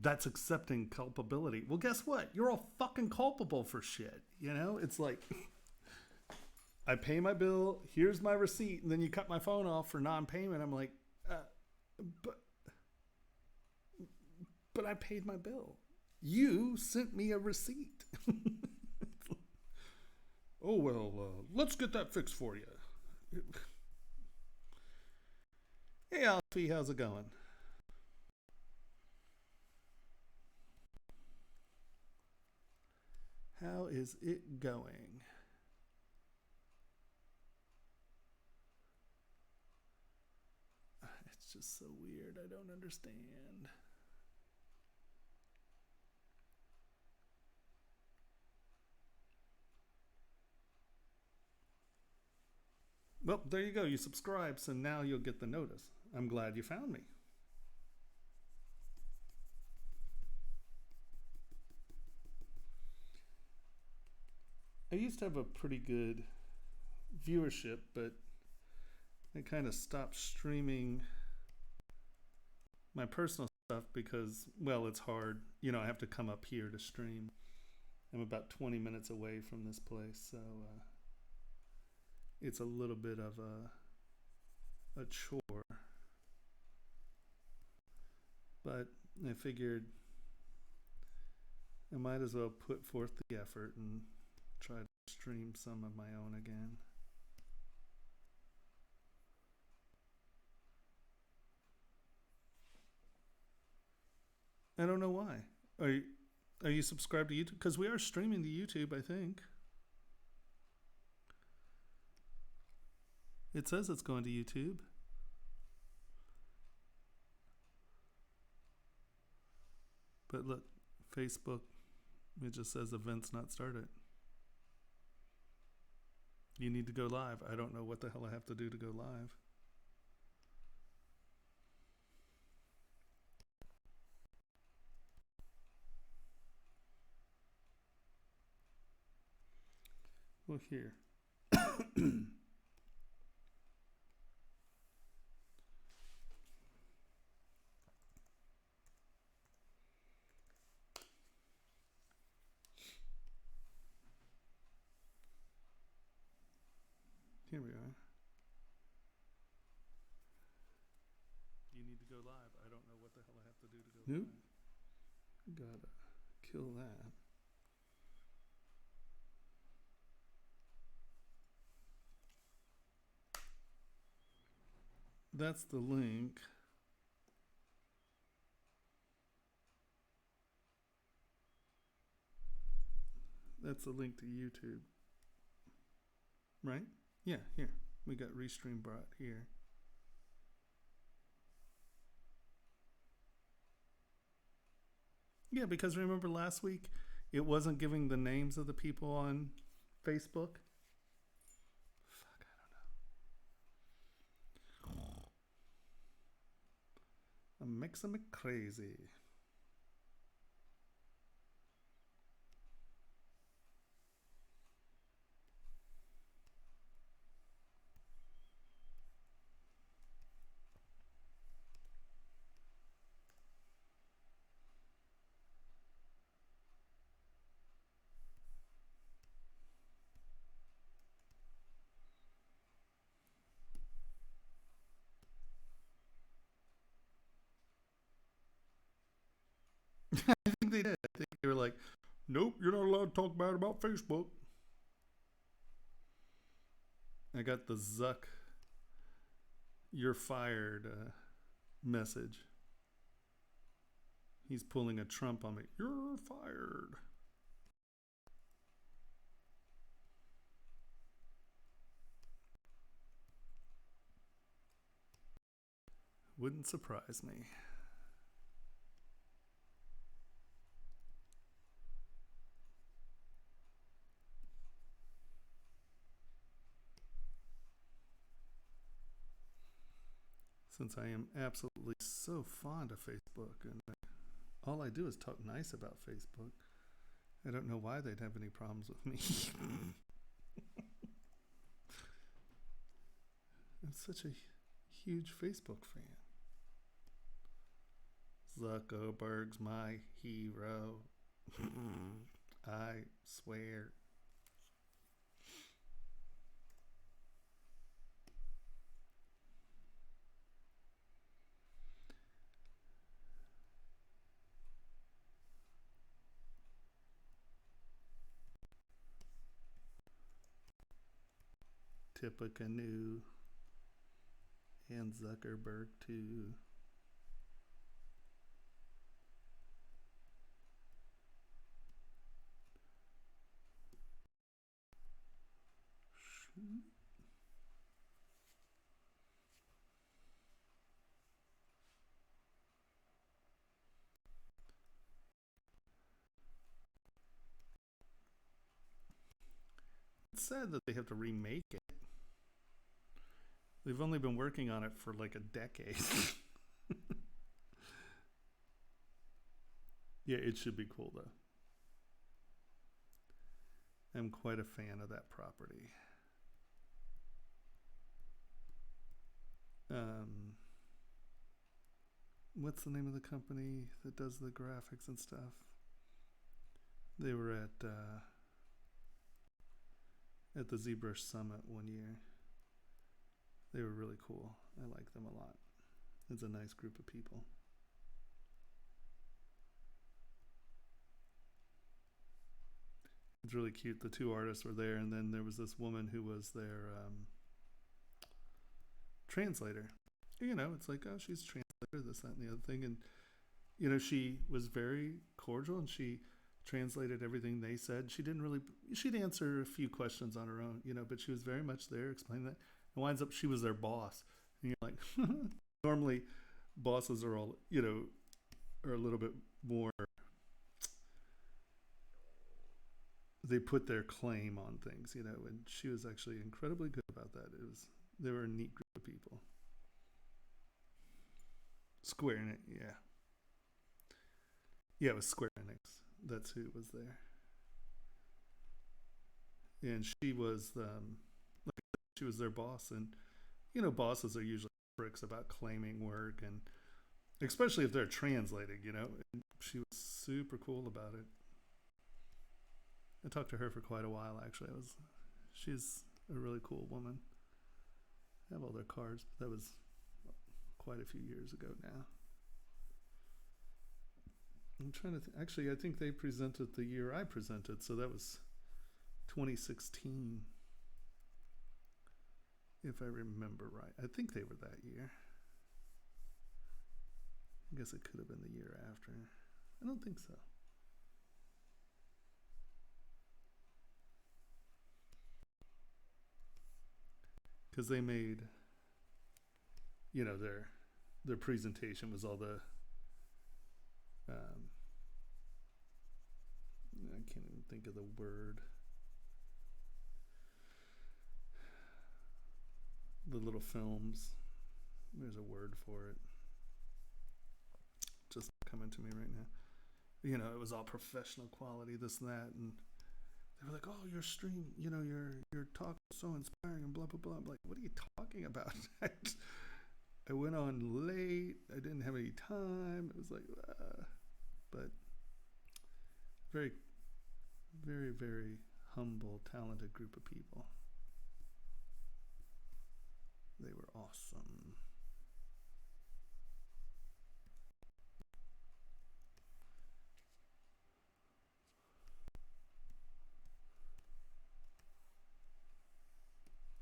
that's accepting culpability. Well, guess what? You're all fucking culpable for shit. It's like I pay my bill, here's my receipt, and then you cut my phone off for non-payment. I'm like, but I paid my bill. You sent me a receipt. Oh, well, let's get that fixed for you. Hey, Alfie, how's it going? How is it going? It's just so weird. I don't understand. Well, there you go. You subscribe, so now you'll get the notice. I'm glad you found me. I used to have a pretty good viewership, but I kind of stopped streaming my personal stuff because, well, it's hard. I have to come up here to stream. I'm about 20 minutes away from this place, so it's a little bit of a chore. But I figured I might as well put forth the effort and try to stream some of my own again. I don't know why. Are you subscribed to YouTube? Because we are streaming to YouTube, I think. It says it's going to YouTube. But look, Facebook, it just says events not started. You need to go live. I don't know what the hell I have to do to go live. Well, here. Here we are. You need to go live. I don't know what the hell I have to do to go live. Gotta kill that. That's the link. That's the link to YouTube. Right? Yeah, here. We got Restream brought here. Yeah, because remember last week it wasn't giving the names of the people on Facebook? Fuck, I don't know. I'm mixing me crazy. I think they did. I think they were like, nope, you're not allowed to talk bad about Facebook. I got the Zuck, you're fired message. He's pulling a Trump on me. You're fired. Wouldn't surprise me. since I am absolutely so fond of Facebook, and all I do is talk nice about Facebook. I don't know why they'd have any problems with me. I'm such a huge Facebook fan. Zuckerberg's my hero. I swear. Tippecanoe and Zuckerberg too. It's sad that they have to remake it. They've only been working on it for like a decade. Yeah, it should be cool though. I'm quite a fan of that property. What's the name of the company that does the graphics and stuff? They were at the ZBrush Summit one year. They were really cool. I like them a lot. It's a nice group of people. It's really cute. The two artists were there, and then there was this woman who was their translator. You know, it's like, oh, she's translator, this, that, and the other thing. And, you know, she was very cordial, and she translated everything they said. She'd answer a few questions on her own, you know, but she was very much there explaining that. And winds up, she was their boss. And you're like, normally bosses are all, you know, are a little bit more, they put their claim on things, you know, and she was actually incredibly good about that. They were a neat group of people. Square Enix, yeah. Yeah, it was Square Enix. That's who was there. And she was their boss. And, you know, bosses are usually pricks about claiming work, and especially if they're translating, you know. And she was super cool about it. I talked to her for quite a while, actually. She's a really cool woman. I have all their cards, but that was quite a few years ago now. I'm trying to actually, I think they presented the year I presented, so that was 2016, if I remember right. I think they were that year. I guess it could have been the year after. I don't think so. Because they made, you know, their presentation was all the I can't even think of the word. The little films. There's a word for it. Just coming to me right now. You know, it was all professional quality, this and that, and they were like, "Oh, your stream, you know, your talk was so inspiring," and blah blah blah. I'm like, "What are you talking about?" I went on late. I didn't have any time. It was like, but very, very, very humble, talented group of people. They were awesome.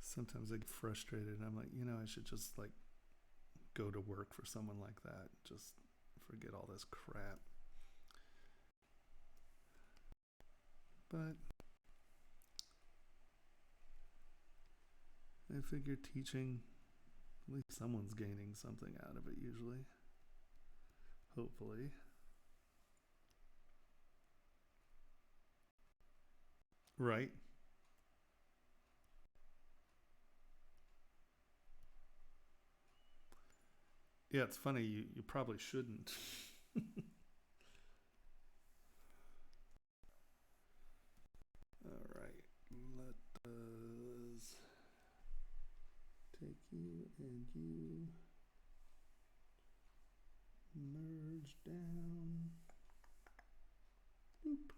Sometimes I get frustrated, and I'm like, you know, I should just like go to work for someone like that. Just forget all this crap. But I figure teaching, at least someone's gaining something out of it usually. Hopefully. Right? Yeah, it's funny. You probably shouldn't. All right. Let us take you and you merge down. Boop.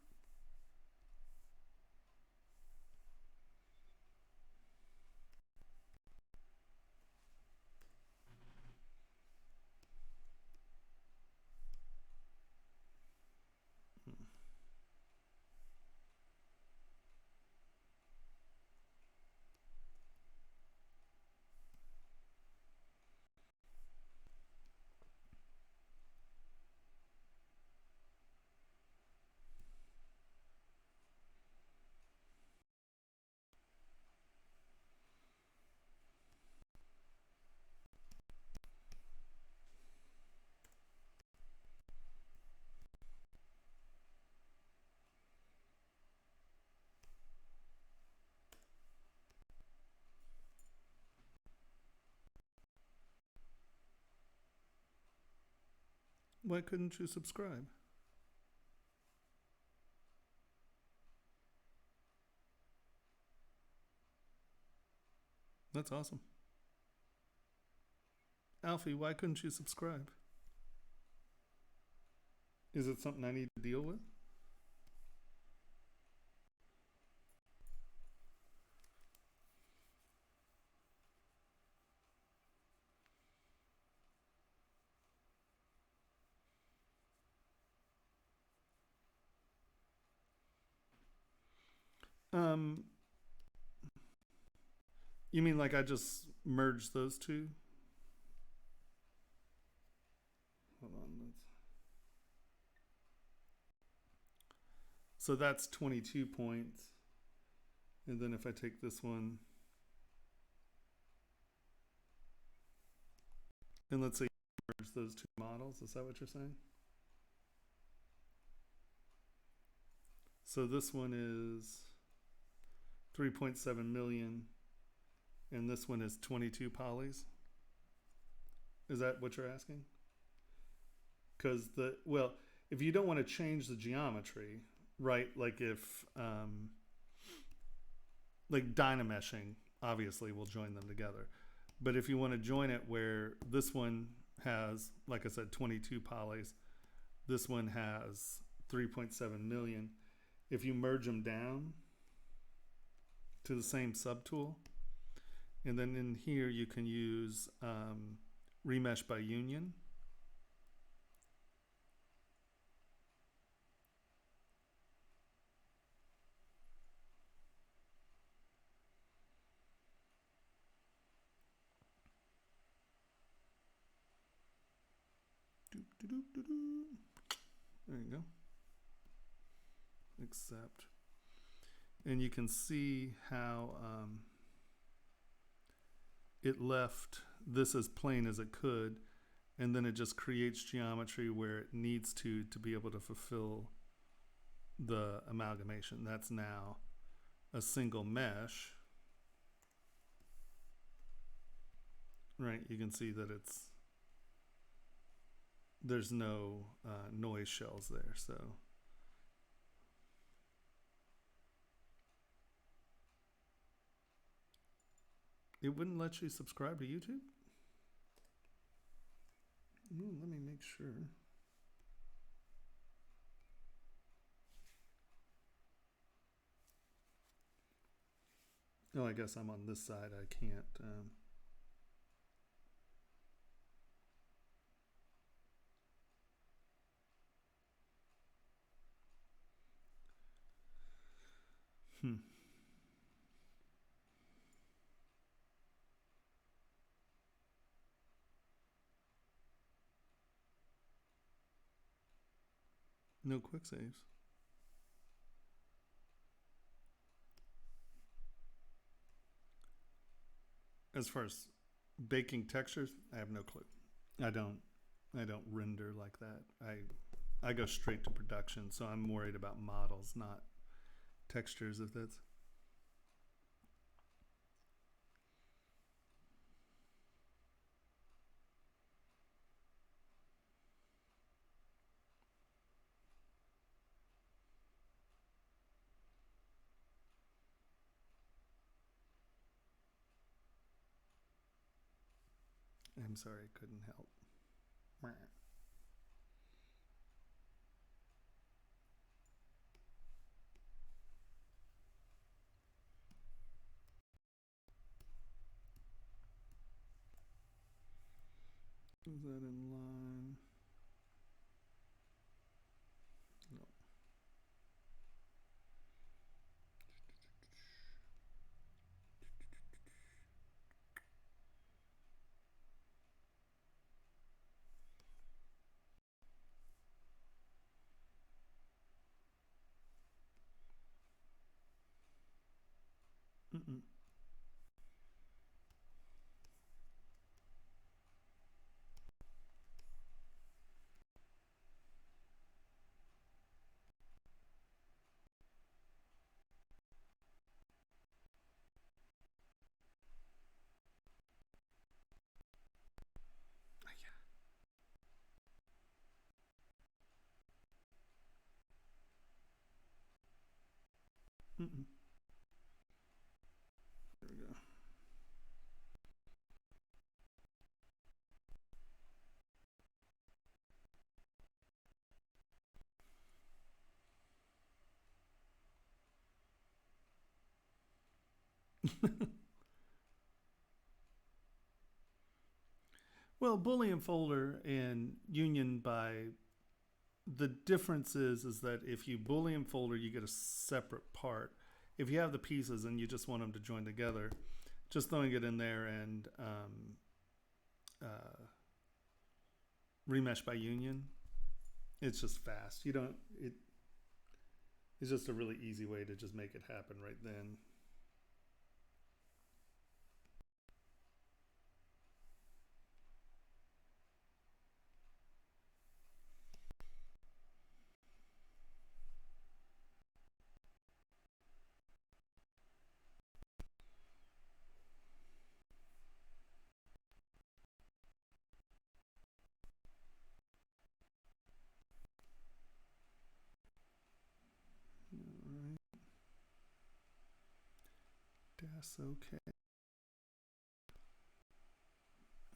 Why couldn't you subscribe? That's awesome. Alfie, why couldn't you subscribe? Is it something I need to deal with? Um, you mean like I just merged those two? Hold on. So that's 22 points. And then if I take this one, and let's say you merge those two models, is that what you're saying? So this one is 3.7 million, and this one is 22 polys. Is that what you're asking? Because if you don't want to change the geometry, right? Like if, like dynameshing, obviously we'll join them together. But if you want to join it where this one has, like I said, 22 polys, this one has 3.7 million. If you merge them down to the same subtool, and then in here you can use remesh by union. There you go. Accept. And you can see how it left this as plain as it could, and then it just creates geometry where it needs to be able to fulfill the amalgamation. That's now a single mesh. Right, you can see that there's no noise shells there, so it wouldn't let you subscribe to YouTube? Ooh, let me make sure. Oh, I guess I'm on this side. I can't. No quick saves. As far as baking textures, I have no clue. I don't render like that. I go straight to production, so I'm worried about models, not textures. If that's I'm sorry, I couldn't help. Is that in line? No. Mm-mm. Mm-mm. There we go. Well, Boolean folder and union by the difference is that if you Boolean folder, you get a separate part. If you have the pieces and you just want them to join together, just throwing it in there and remesh by union, it's just fast. You don't. It's just a really easy way to just make it happen right then. All right. That's okay.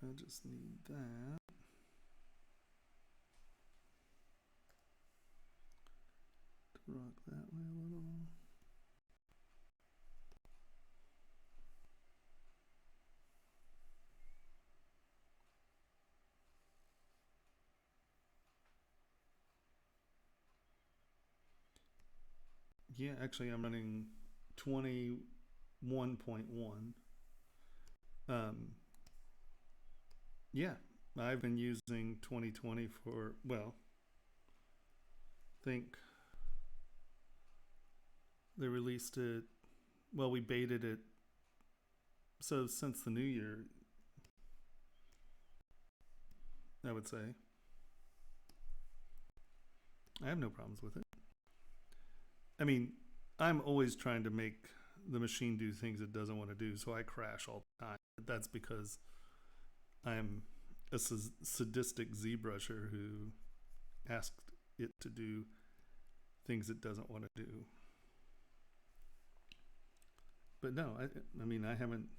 I just need that. To rock that way a little. Yeah, actually, I'm running 21.1. Yeah, I've been using 2020 for, well, I think they released it, well, we baited it. So since the new year, I would say. I have no problems with it. I mean, I'm always trying to make the machine do things it doesn't want to do, so I crash all the time. But that's because I'm a sadistic ZBrusher who asked it to do things it doesn't want to do. But no, I mean, I haven't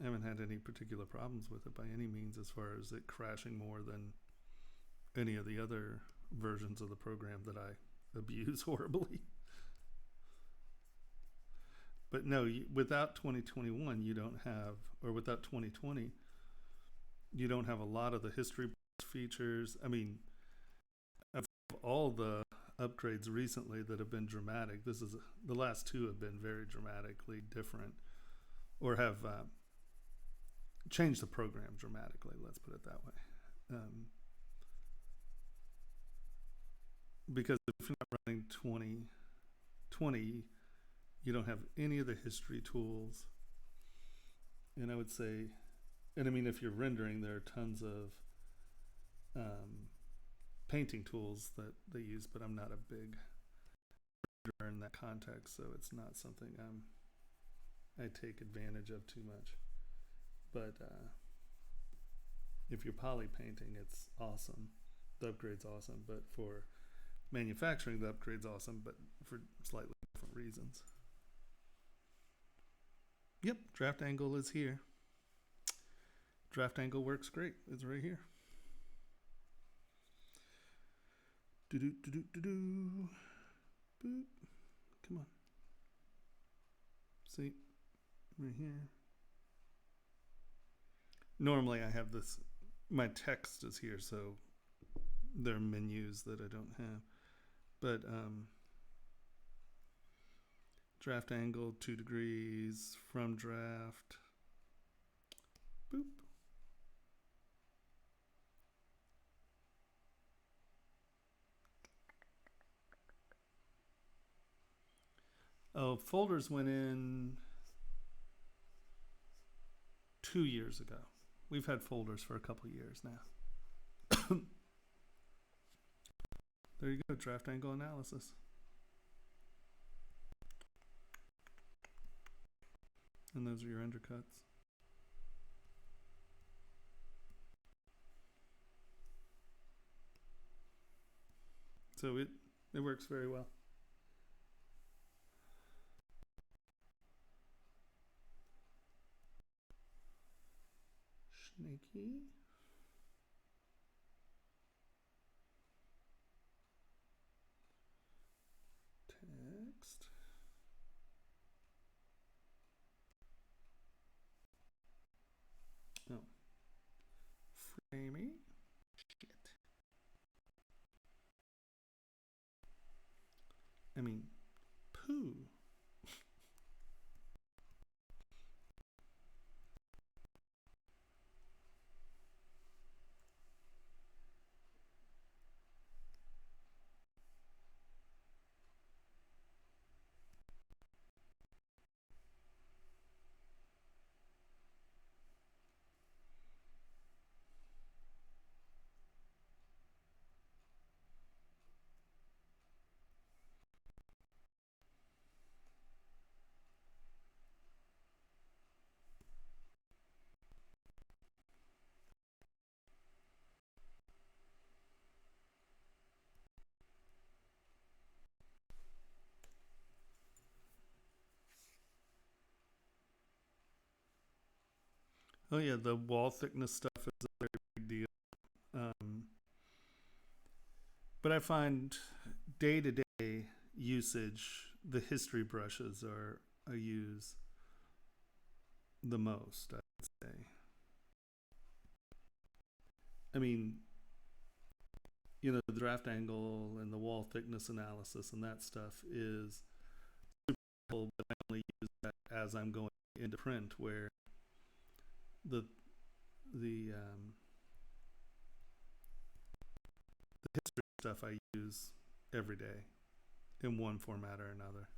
had any particular problems with it by any means as far as it crashing more than any of the other versions of the program that I abuse horribly. But no, without 2021, you don't have, or without 2020, you don't have a lot of the history features. I mean, of all the upgrades recently that have been dramatic, the last two have been very dramatically different, or have changed the program dramatically. Let's put it that way. Because if you're not running 2020, you don't have any of the history tools. And I would say, and I mean, if you're rendering, there are tons of painting tools that they use, but I'm not a big renderer in that context, so it's not something I take advantage of too much. But if you're poly painting, it's awesome. The upgrade's awesome, but for manufacturing, the upgrade's awesome, but for slightly different reasons. Yep, draft angle is here. Draft angle works great. It's right here. Do do do do do do. Boop. Come on. See? Right here. Normally I have this, my text is here, so there are menus that I don't have. But draft angle, 2 degrees, from draft. Boop. Oh, folders went in 2 years ago. We've had folders for a couple of years now. There you go, draft angle analysis. And those are your undercuts. So it works very well. Snaky. Text. Oh. Framey. Shit. I mean, poo. Oh yeah, the wall thickness stuff is a very big deal. But I find day-to-day usage, the history brushes are I use the most, I would say. I mean, you know, the draft angle and the wall thickness analysis and that stuff is super helpful, but I only use that as I'm going into print, where the the history stuff I use every day in one format or another.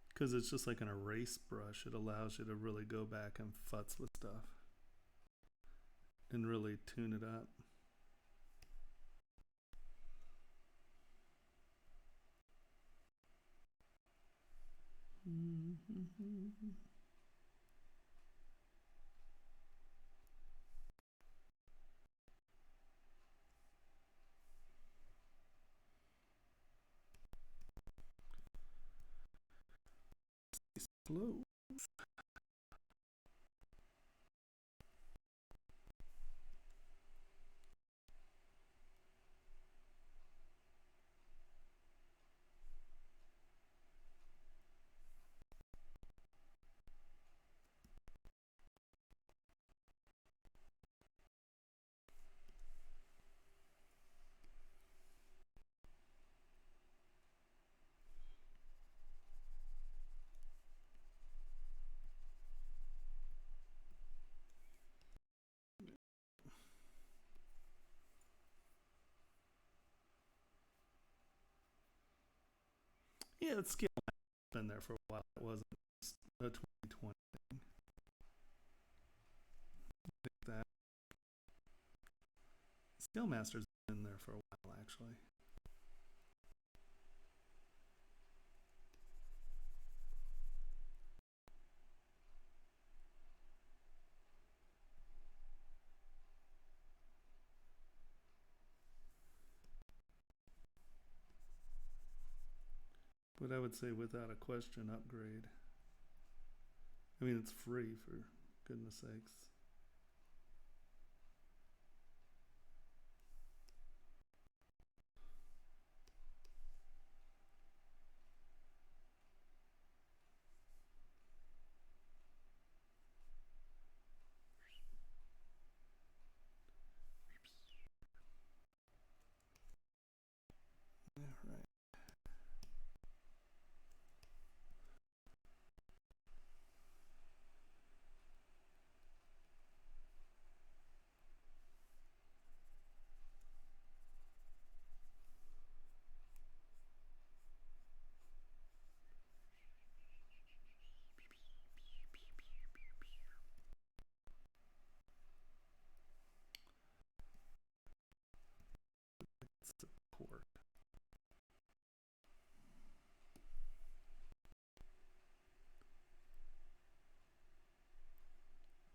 Because it's just like an erase brush. It allows you to really go back and futz with stuff and really tune it up. Flow. Yeah, it's scale been there for a while. It wasn't a 2020 thing. That Scale Master's been there for a while, actually. But I would say without a question, upgrade. I mean, it's free, for goodness sakes. Yeah, right. Support.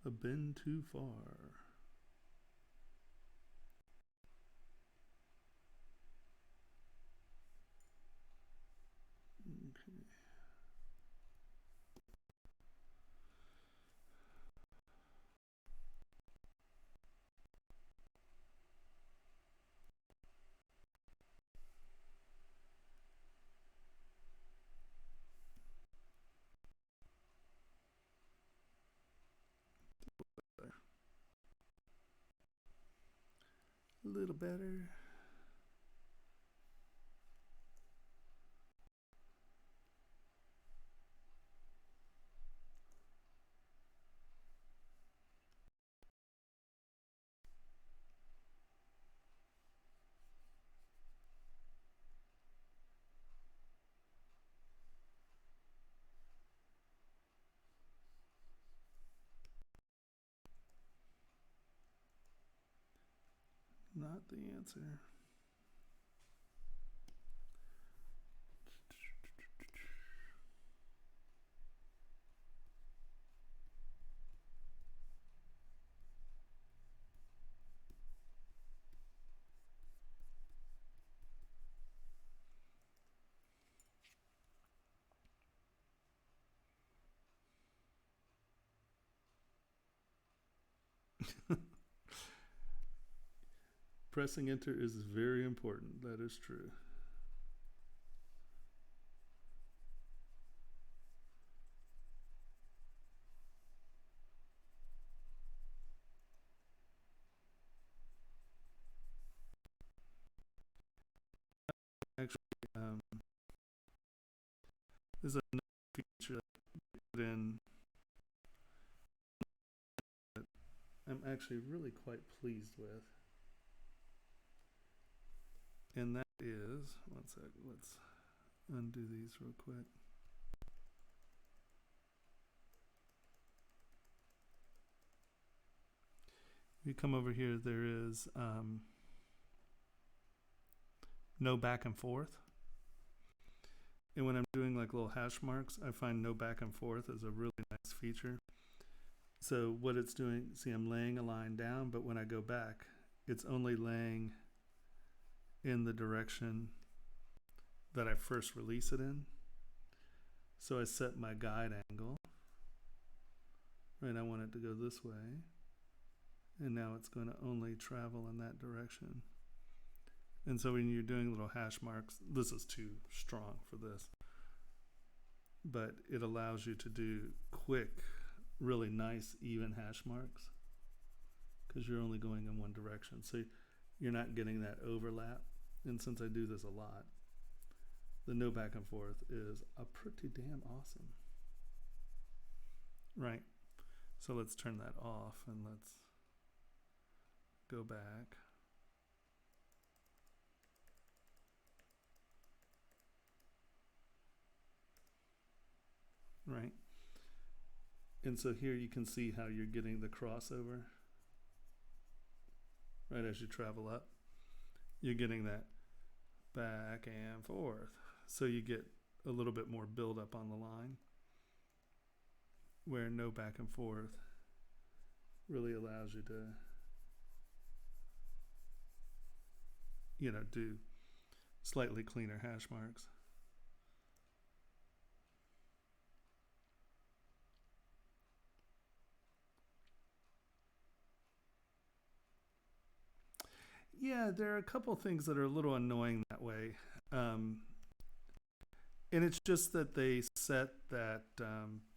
I've been too far. Okay. A little better. Not the answer. Pressing enter is very important. That is true. Actually, there's another feature that I put in that I'm actually really quite pleased with. And that is, one sec, let's undo these real quick. If you come over here, there is no back and forth. And when I'm doing like little hash marks, I find no back and forth is a really nice feature. So what it's doing, see, I'm laying a line down, but when I go back, it's only laying in the direction that I first release it in. So I set my guide angle, right? I want it to go this way. And now it's going to only travel in that direction. And so when you're doing little hash marks, this is too strong for this, but it allows you to do quick, really nice, even hash marks because you're only going in one direction. So you're not getting that overlap. And since I do this a lot, the no back and forth is a pretty damn awesome. Right. So let's turn that off and let's go back. Right. And so here you can see how you're getting the crossover. Right as you travel up, you're getting that back and forth. So you get a little bit more build up on the line where no back and forth really allows you to, do slightly cleaner hash marks. Yeah, there are a couple things that are a little annoying that way. Um, and it's just that they set that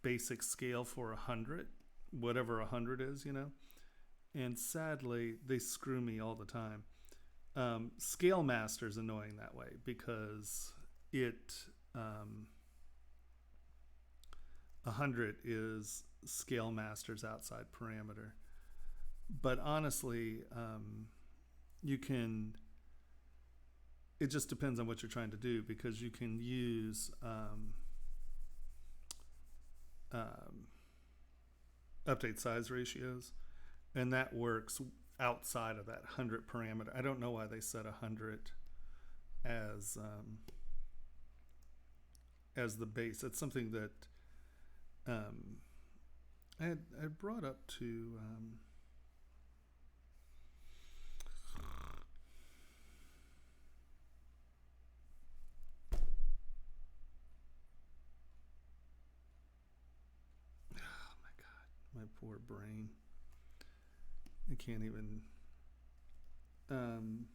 basic scale for 100, whatever 100 is, you know? And sadly, they screw me all the time. Scale Master's annoying that way because it, 100 is Scale Master's outside parameter. But honestly, you can, it just depends on what you're trying to do because you can use um, update size ratios, and that works outside of that 100 parameter. I don't know why they set 100 as as the base. It's something that um, I brought up to oh my god, my poor brain. I can't even. Um,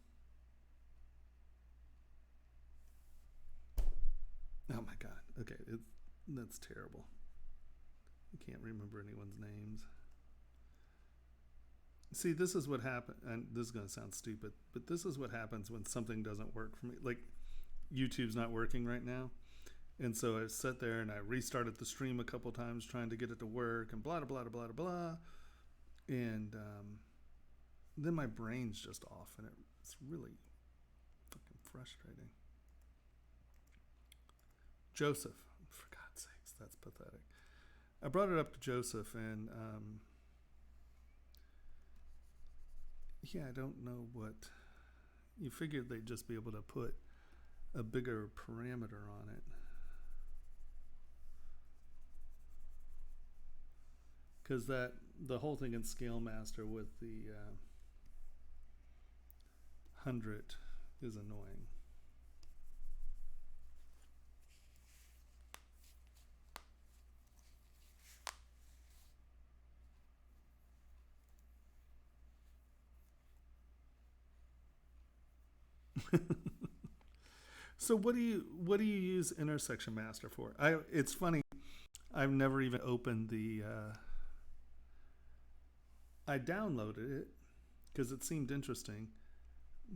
oh my god. Okay, that's terrible. I can't remember anyone's names. See, this is what happened, and this is going to sound stupid, but this is what happens when something doesn't work for me. Like, YouTube's not working right now. And so I sat there and I restarted the stream a couple times trying to get it to work and blah, blah, blah, blah, blah. And then my brain's just off, and it's really fucking frustrating. Joseph, for God's sakes, that's pathetic. I brought it up to Joseph, and yeah, I don't know what. You figured they'd just be able to put a bigger parameter on it. Because the whole thing in Scale Master with the 100 is annoying. So what do you use Intersection Master for? It's funny. I've never even opened the. I downloaded it because it seemed interesting,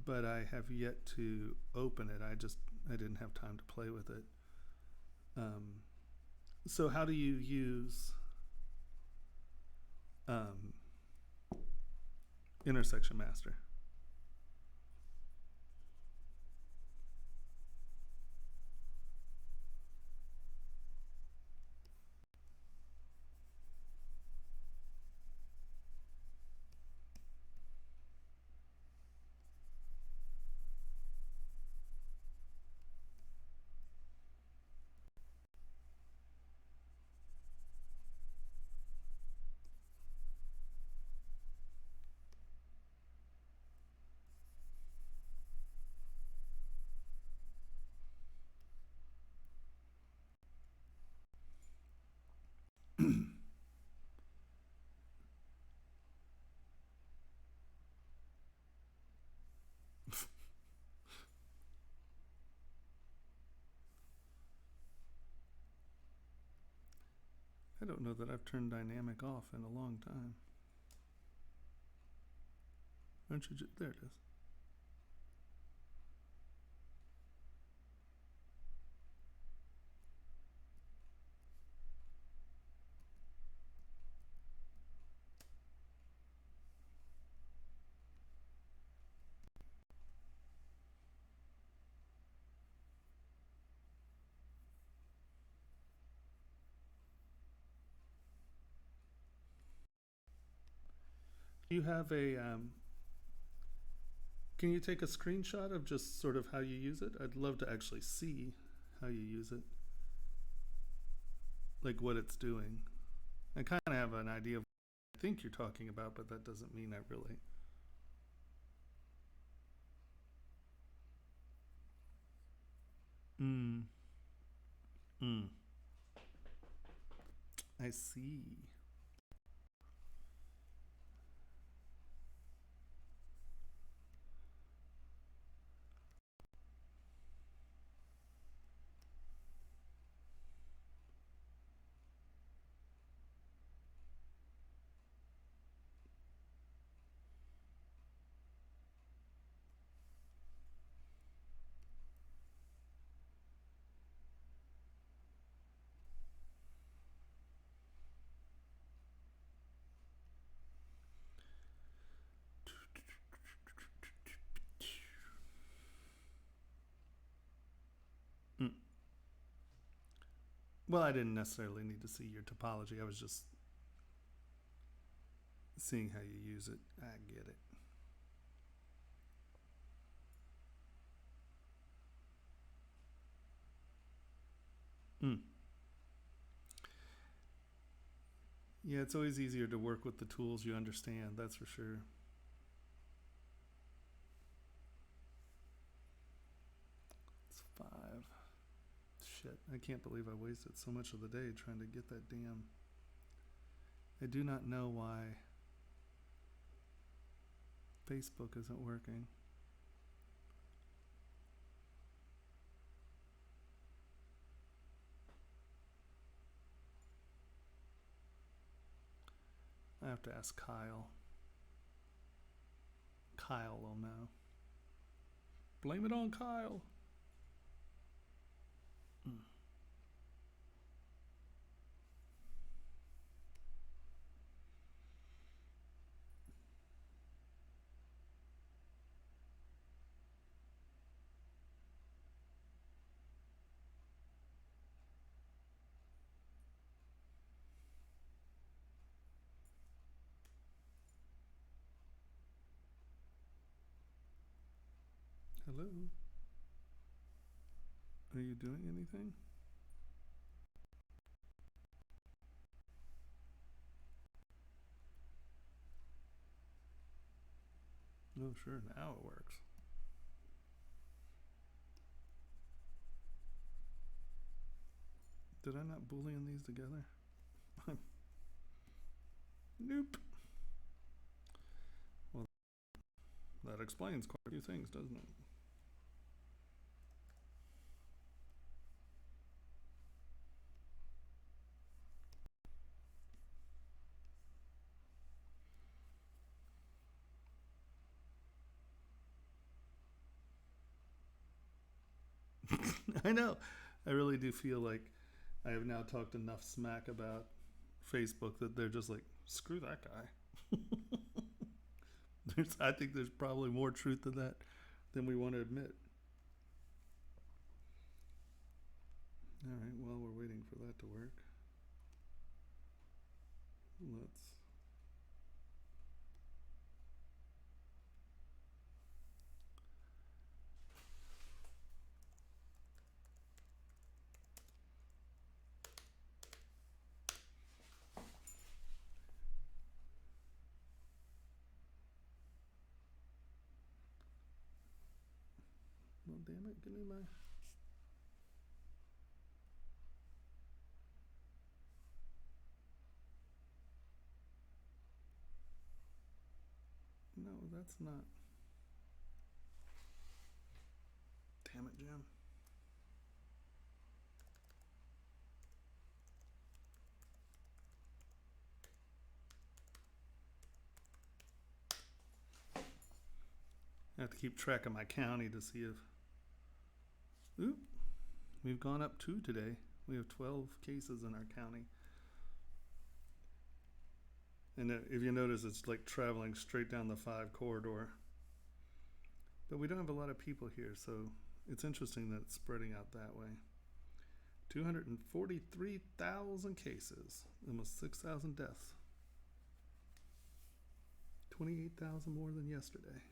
but I have yet to open it. I didn't have time to play with it. So how do you use Intersection Master? I don't know that I've turned dynamic off in a long time. Aren't you? There it is. You have a. Can you take a screenshot of just sort of how you use it? I'd love to actually see how you use it, like what it's doing. I kind of have an idea of what I think you're talking about, but that doesn't mean I really. Mm. Mm. I see. Well, I didn't necessarily need to see your topology. I was just seeing how you use it. I get it. Mm. Yeah, it's always easier to work with the tools you understand, that's for sure. It's 5. Shit, I can't believe I wasted so much of the day trying to get that damn. I do not know why Facebook isn't working. I have to ask Kyle. Kyle will know. Blame it on Kyle. Mm. Hello? Are you doing anything? Oh, sure, now it works. Did I not boolean these together? Nope. Well, that explains quite a few things, doesn't it? I know. I really do feel like I have now talked enough smack about Facebook that they're just like, screw that guy. I think there's probably more truth to that than we want to admit. All right, well, we're waiting for that to work. Let's. Well, damn it, give me my. No, that's not. Damn it, Jim. I have to keep track of my county to see if. Oop, we've gone up 2 today. We have 12 cases in our county. And if you notice, it's like traveling straight down the 5 corridor. But we don't have a lot of people here, so it's interesting that it's spreading out that way. 243,000 cases, almost 6,000 deaths. 28,000 more than yesterday.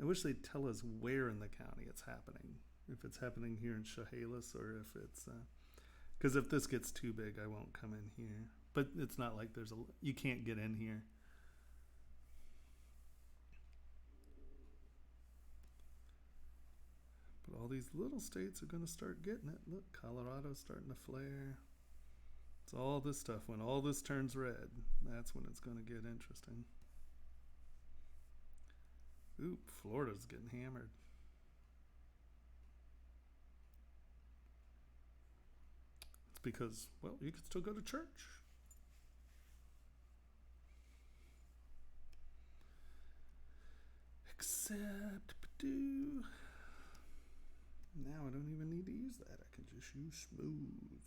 I wish they'd tell us where in the county it's happening. If it's happening here in Chehalis, or if it's because if this gets too big, I won't come in here. But it's not like you can't get in here. But all these little states are going to start getting it. Look, Colorado's starting to flare. It's all this stuff. When all this turns red, that's when it's going to get interesting. Oop, Florida's getting hammered. It's because, well, you can still go to church. Except, now I don't even need to use that. I can just use smooth.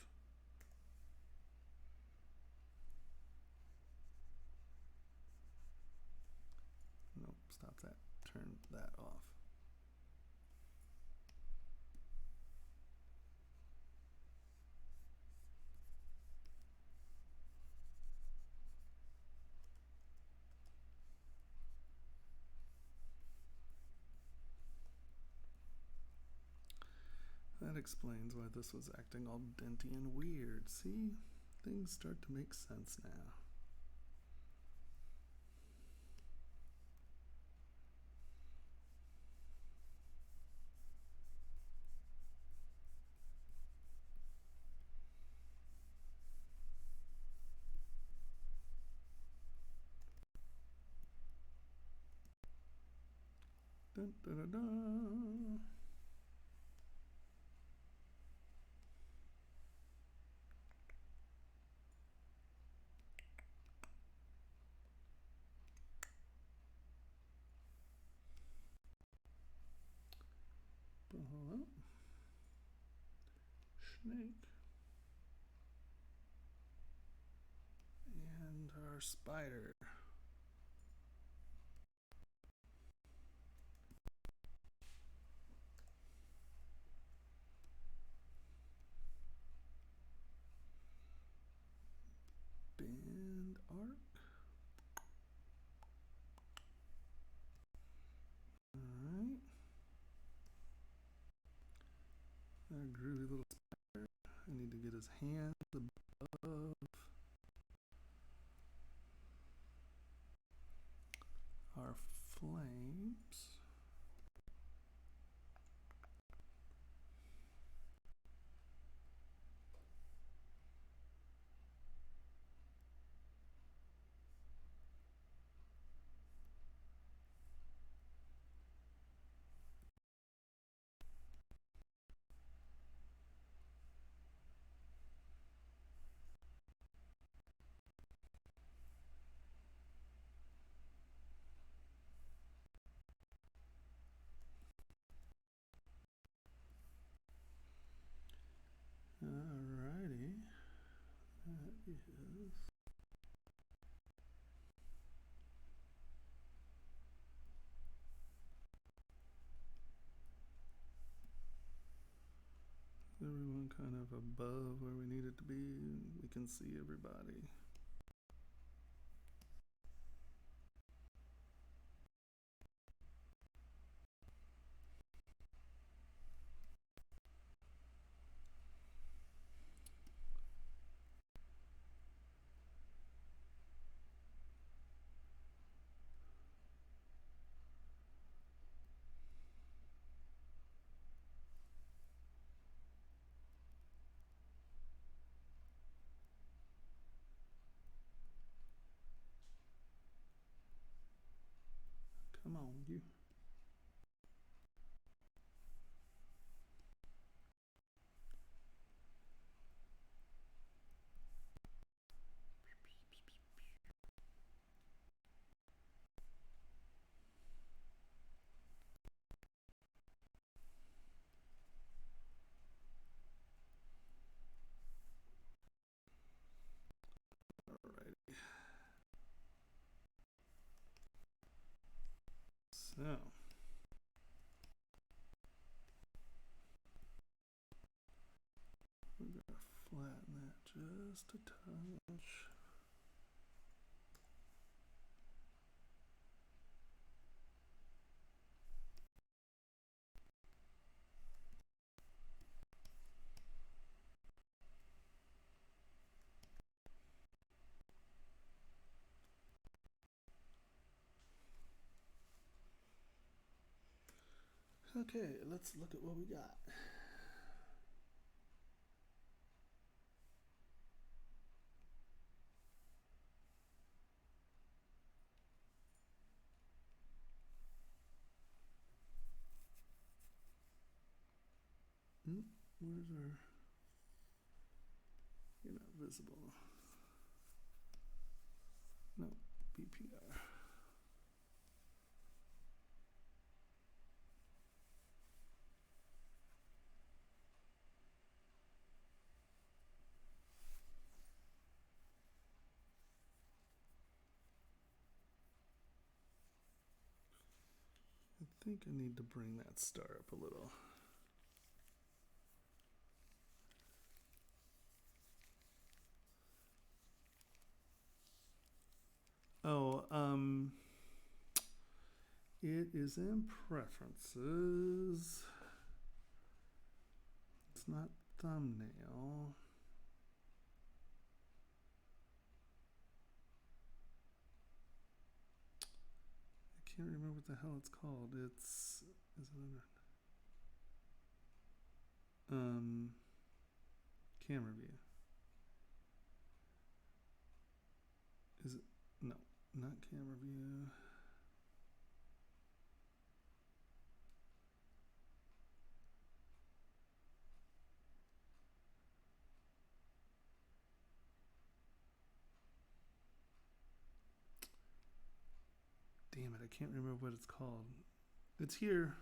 Nope, stop that. Turn that explains why this was acting all denty and weird. See? Things start to make sense now. Dun, dun, dun, dun. Snake. And our spider. Band arc. Alright. Our groovy little spider. I need to get his hands above our flames. Alrighty. That is. Everyone kind of above where we need it to be. We can see everybody. Come on, you. Alrighty. So. We're going to flatten that just a touch. Okay, let's look at what we got. Where's our... You're not visible. No, BPR. I think I need to bring that star up a little. Oh, it is in preferences. thumbnail. I can't remember what the hell it's called. Is it under camera view? Is it? No, not camera view. Damn it, I can't remember what it's called. It's here.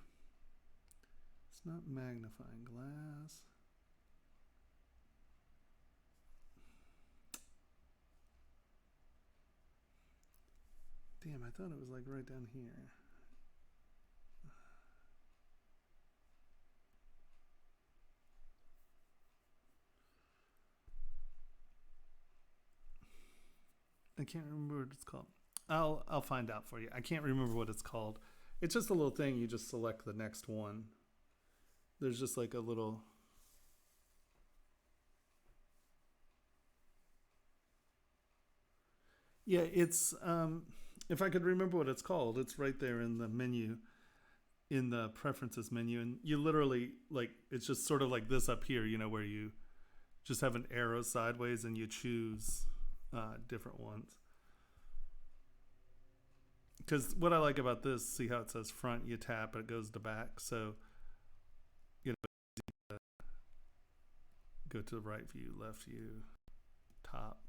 It's not magnifying glass. Damn, I thought it was like right down here. I can't remember what it's called. I'll find out for you. I can't remember what it's called. It's just a little thing. You just select the next one. There's just like a little. Yeah, it's if I could remember what it's called, it's right there in the menu, in the preferences menu, and you literally like it's just sort of like this up here, you know, where you just have an arrow sideways and you choose different ones. Because what I like about this, see how it says front, you tap, it goes to back. So, you know, go to the right view, left view, top.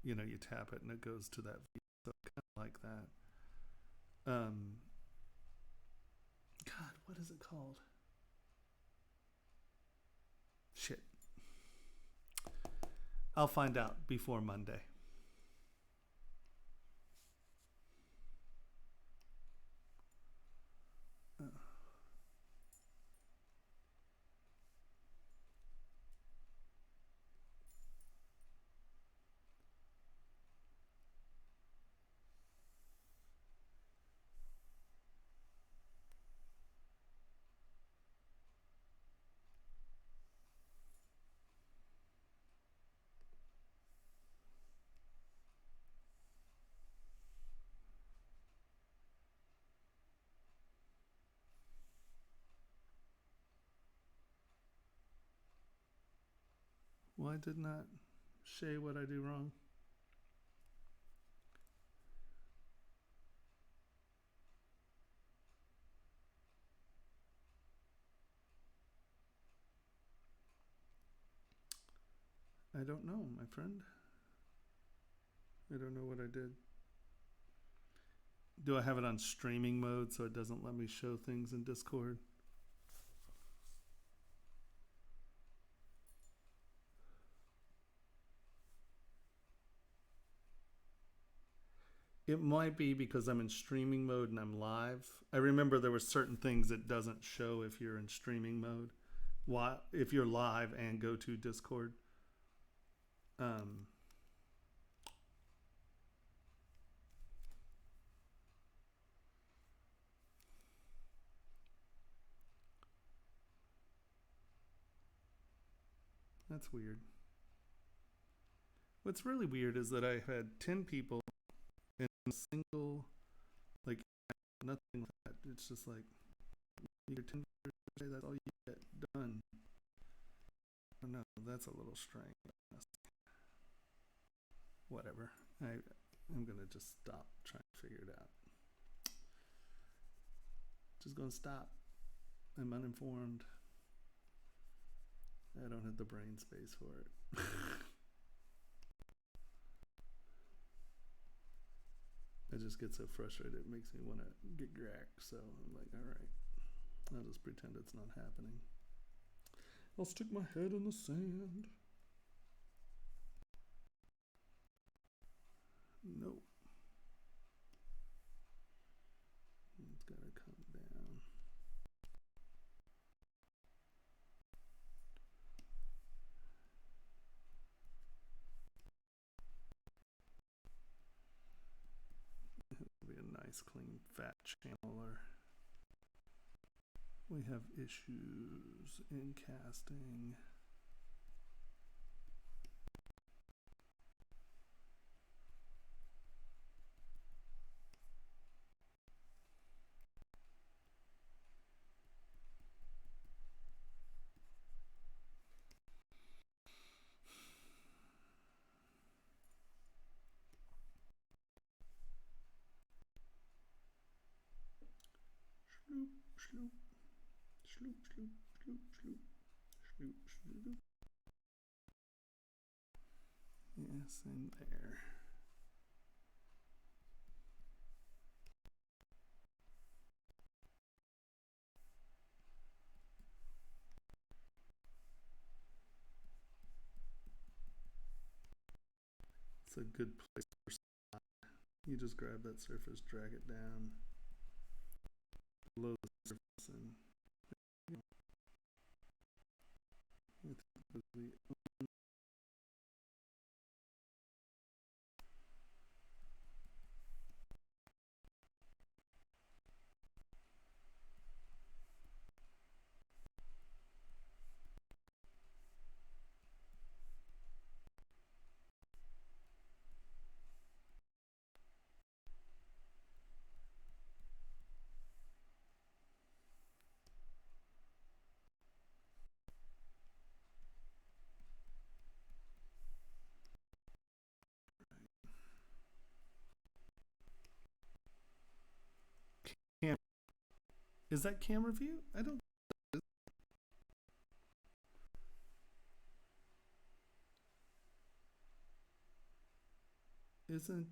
You know, you tap it and it goes to that view. So kind of like that. God, what is it called? Shit. I'll find out before Monday. Why did not Shay what I do wrong? I don't know, my friend. I don't know what I did. Do I have it on streaming mode so it doesn't let me show things in Discord? It might be because I'm in streaming mode and I'm live. I remember there were certain things it doesn't show if you're in streaming mode. Why, if you're live and go to Discord. That's weird. What's really weird is that I had 10 people in a single, like, nothing like that. It's just like, you're 10 people, that's all you get done. Oh no, that's a little strange. Whatever. I'm going to just stop trying to figure it out. Just going to stop. I'm uninformed. I don't have the brain space for it. I just get so frustrated. It makes me want to get gracked. So I'm like, all right, I'll just pretend it's not happening. I'll stick my head in the sand. Nope. It's got to come down. It'll be a nice, clean, fat channeler. We have issues in casting. Shloop, shloop, shloop, shloop, shloop, shloop, shloop. Yes, in there. It's a good place for slide. You just grab that surface, drag it down below the surface, and camera. Is that camera view? I don't. Isn't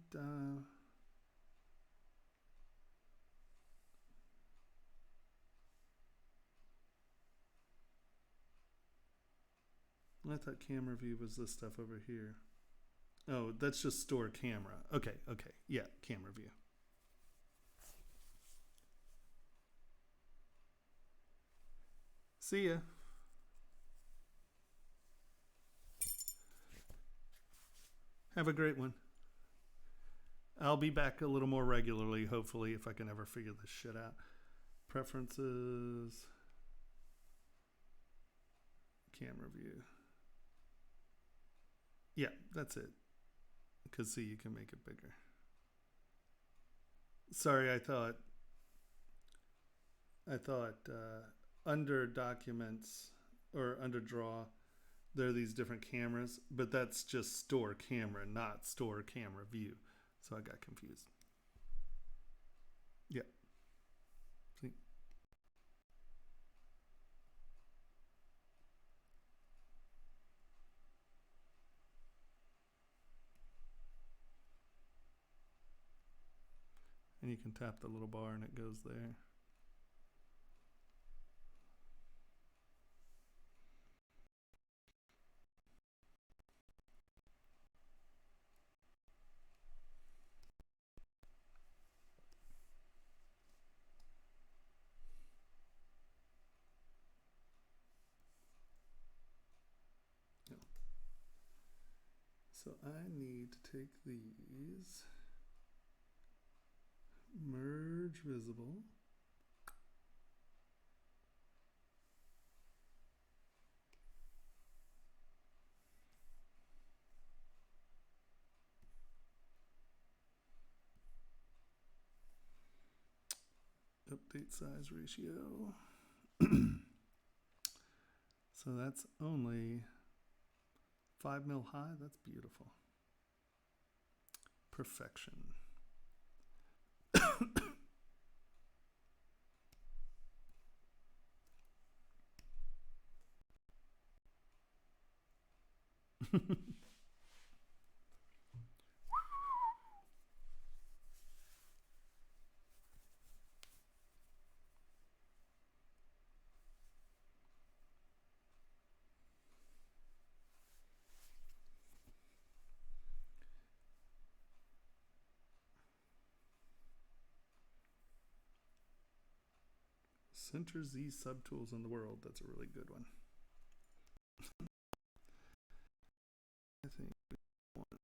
I thought camera view was this stuff over here. Oh, that's just store camera. Okay, okay. Yeah, camera view. See ya. Have a great one. I'll be back a little more regularly, hopefully, if I can ever figure this shit out. Preferences. Camera view. Yeah, that's it. Because see, you can make it bigger. Sorry, I thought under documents or under draw, there are these different cameras, but that's just store camera, not store camera view. So I got confused. Yeah. See? And you can tap the little bar and it goes there. So I need to take these, merge visible, update size ratio. So that's only 5 mil high. That's beautiful. Perfection. Center Z subtools in the world. That's a really good one. I think we want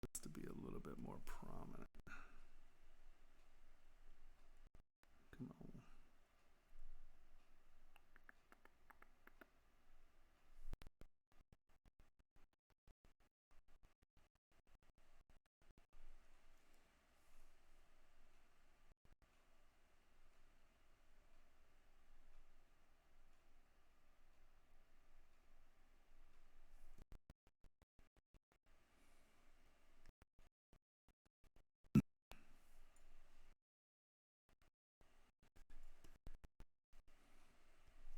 this to be a little bit more prominent. Come on.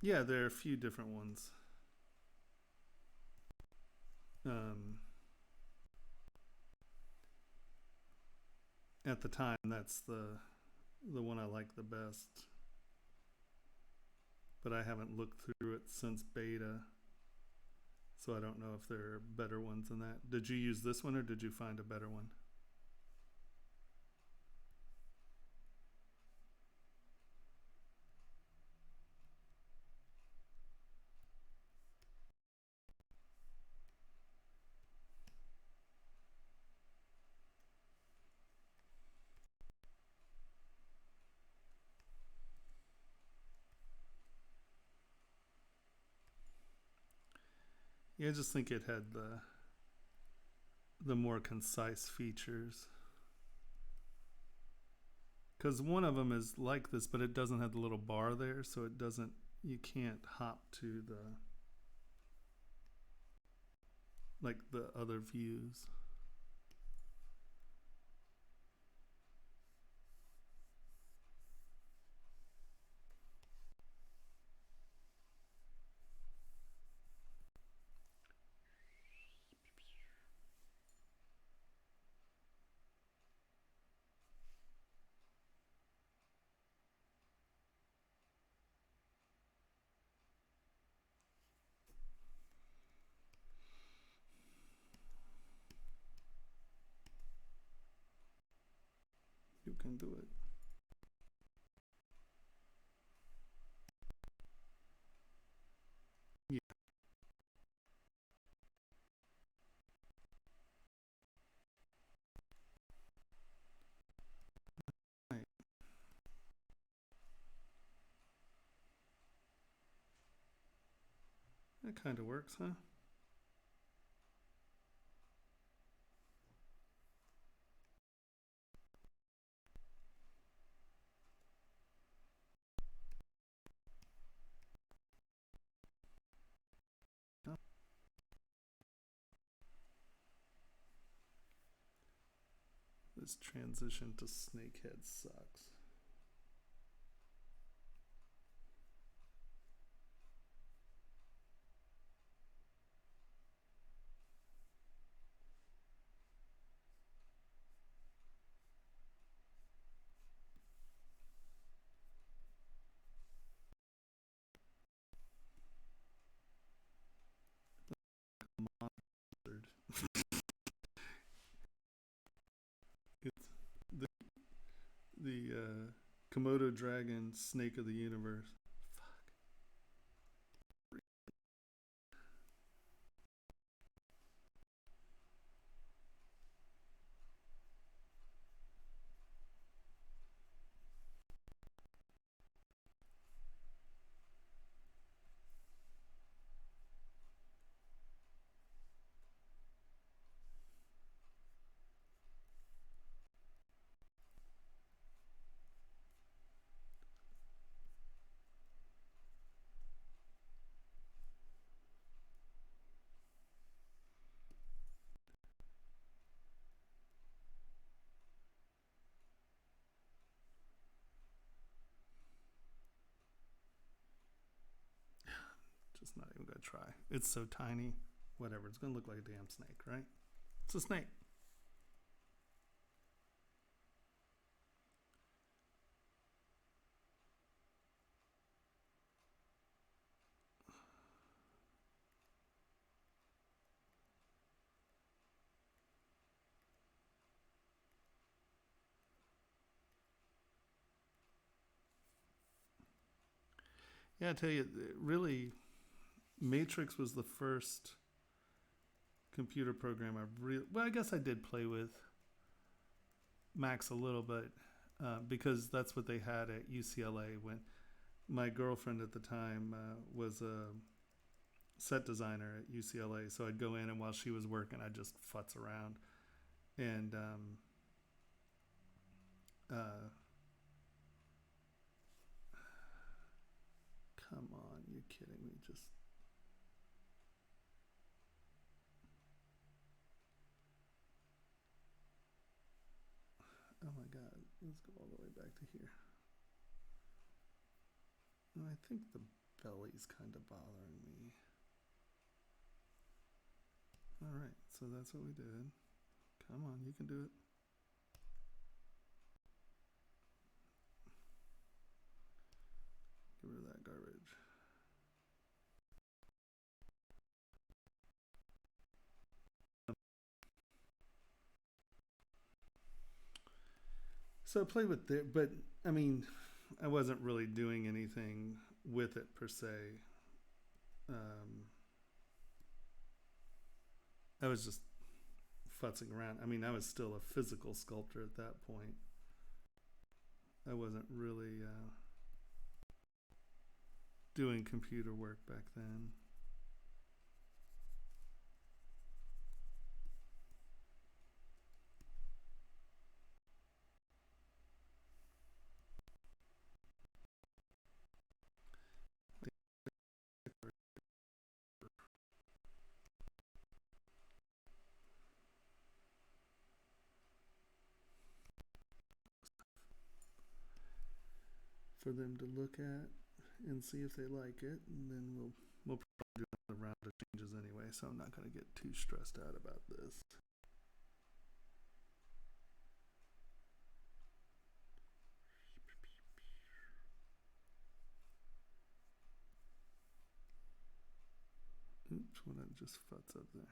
Yeah, there are a few different ones. Um, at the time, that's the one I like the best. But I haven't looked through it since beta, so I don't know if there are better ones than that. Did you use this one or did you find a better one? Yeah, I just think it had the more concise features. Because one of them is like this, but it doesn't have the little bar there, so it doesn't. You can't hop to the other views. You can do it. Yeah. Right. That kind of works, huh? Oh, this transition to Snakehead sucks. Monstered. It's the Komodo dragon snake of the universe. Just not even gonna try. It's so tiny. Whatever. It's gonna look like a damn snake, right? It's a snake. Yeah, I tell you, really, Matrix was the first computer program I really. Well, I guess I did play with Max a little bit because that's what they had at UCLA when my girlfriend at the time was a set designer at UCLA. So I'd go in and while she was working, I'd just futz around. And uh, come on, you're kidding me. Just, oh my God, let's go all the way back to here. And I think the belly's kind of bothering me. All right, so that's what we did. Come on, you can do it. Get rid of that garbage. So I played with it, but I mean, I wasn't really doing anything with it per se. Um, I was just futzing around. I mean, I was still a physical sculptor at that point. I wasn't really doing computer work back then. For them to look at and see if they like it, and then we'll probably do another round of changes anyway. So I'm not going to get too stressed out about this. Oops, what I just futz up there.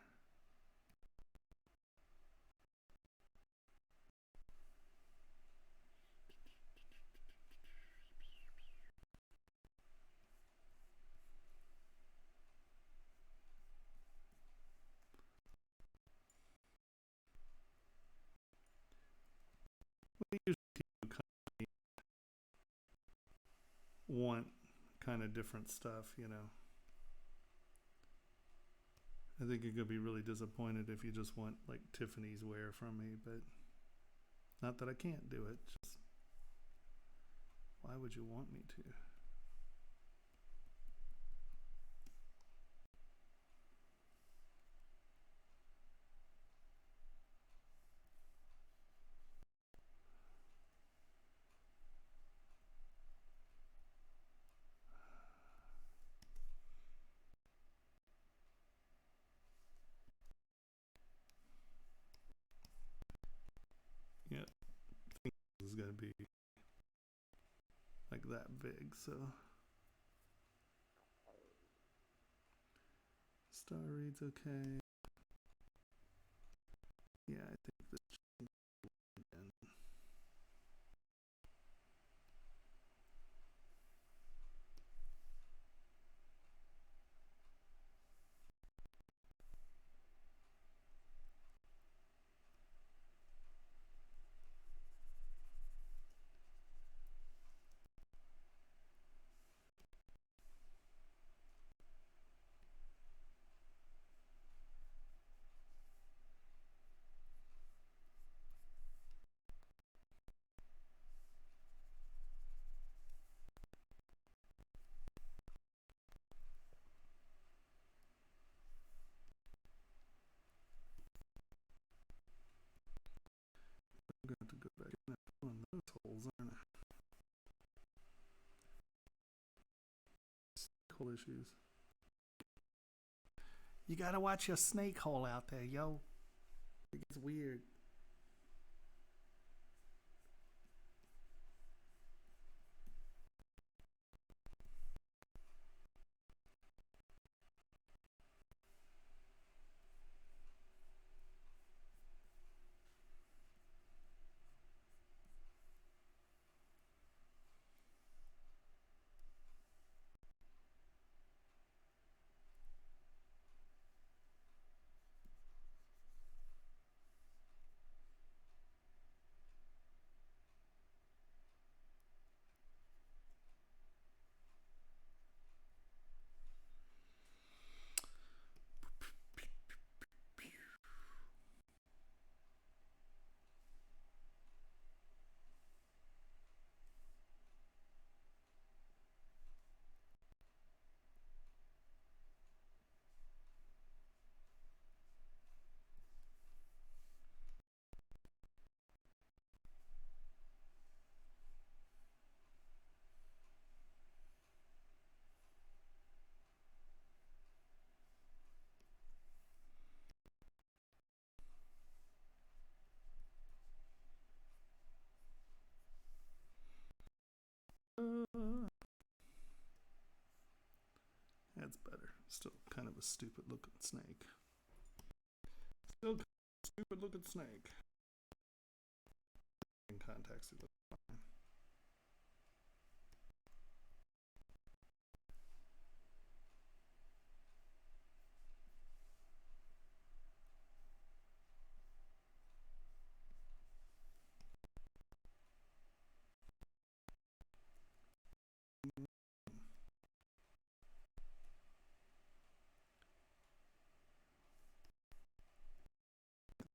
We usually want kind of different stuff, you know. I think you're gonna be really disappointed if you just want like Tiffany's wear from me, but not that I can't do it. Just why would you want me to? Yeah, I think this is gonna be like that big, so star reads okay. Yeah, I think this should be in. I'm gonna have to go back in and fill in those holes, aren't I? Hole issues. You gotta watch your snake hole out there, yo. It gets weird. That's better. Still kind of a stupid looking snake. Still kind of a stupid looking snake. In context, it looks fine.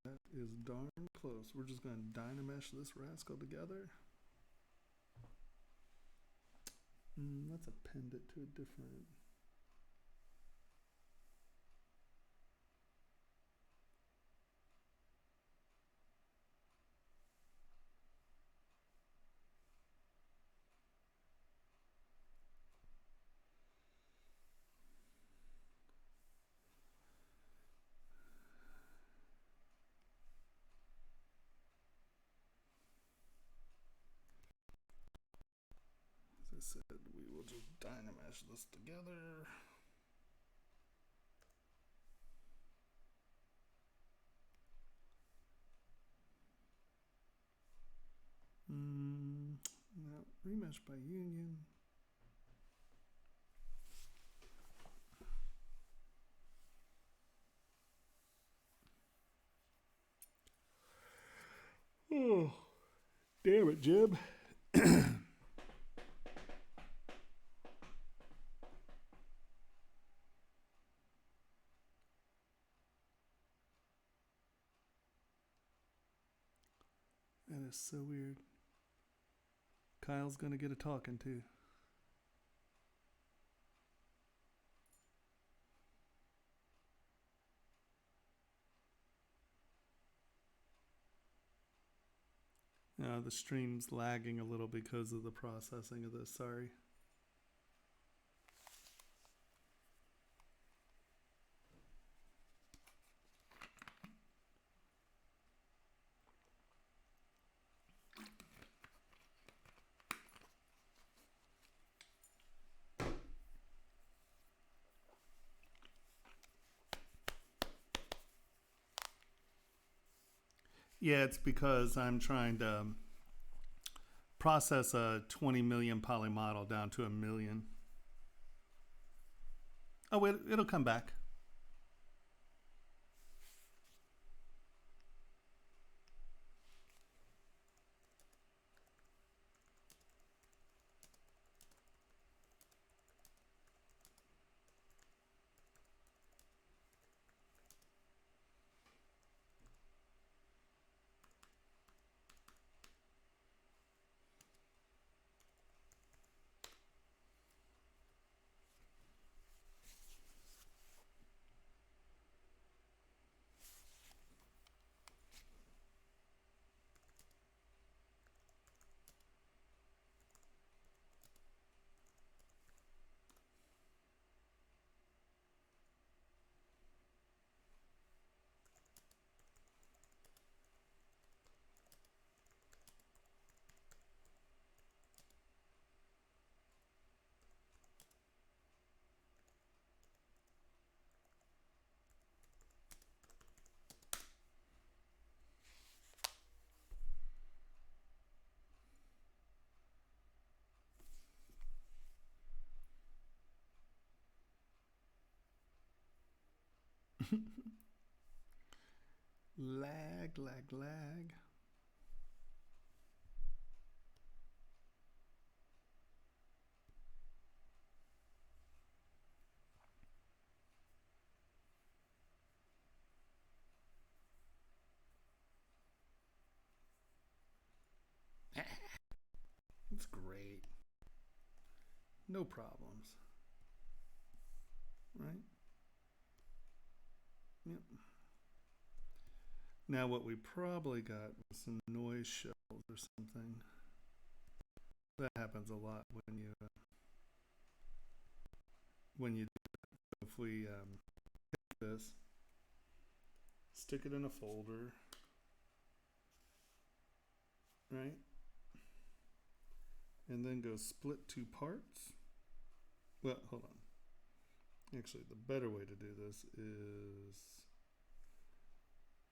That is darn close. We're just going to dynamesh this rascal together. Let's append it to a different. As I said, we will just dynamesh this together. Now, remesh by union. Oh, damn it, Jib. That is so weird. Kyle's gonna get a talking to. The stream's lagging a little because of the processing of this. Sorry. Yeah, it's because I'm trying to process a 20 million poly model down to 1 million. Oh, wait, it'll come back. Lag, lag, lag. It's great. No problems. Right? Yep. Now what we probably got was some noise shells or something. That happens a lot when you do that. So if we take this, stick it in a folder, right? and then go split two parts. Well, hold on. Actually, the better way to do this is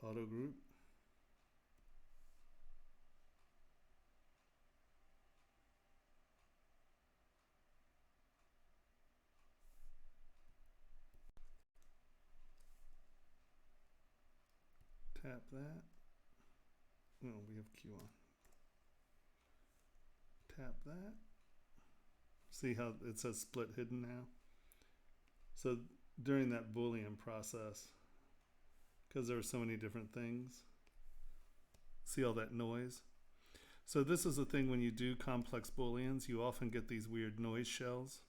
auto group. Tap that. No, we have Q on. Tap that. See how it says split hidden now? So during that Boolean process, because there are so many different things, see all that noise? So this is the thing when you do complex Booleans, you often get these weird noise shells.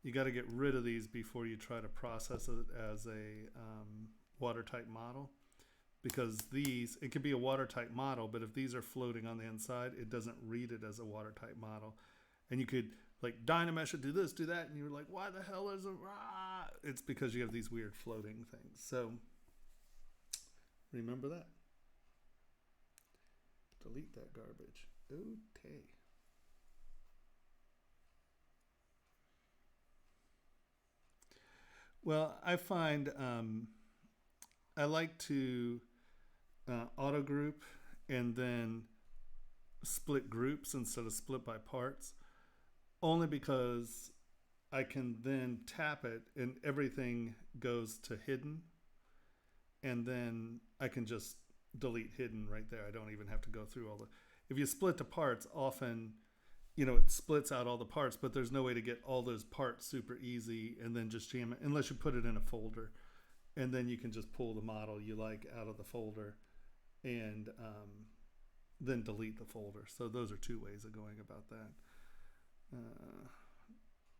You got to get rid of these before you try to process it as a watertight model. Because these, it could be a watertight model, but if these are floating on the inside, it doesn't read it as a watertight model. And you could like Dynamesh it, do this, do that, and you're like, why the hell is it? Rah? It's because you have these weird floating things. So remember that. Delete that garbage. Okay. Well, I find I like to auto group and then split groups instead of split by parts, only because I can then tap it and everything goes to hidden, and then I can just delete hidden right there. I don't even have to go through all the, if you split the parts, often it splits out all the parts, but there's no way to get all those parts super easy and then just jam it unless you put it in a folder, and then you can just pull the model you like out of the folder and then delete the folder. So those are two ways of going about that.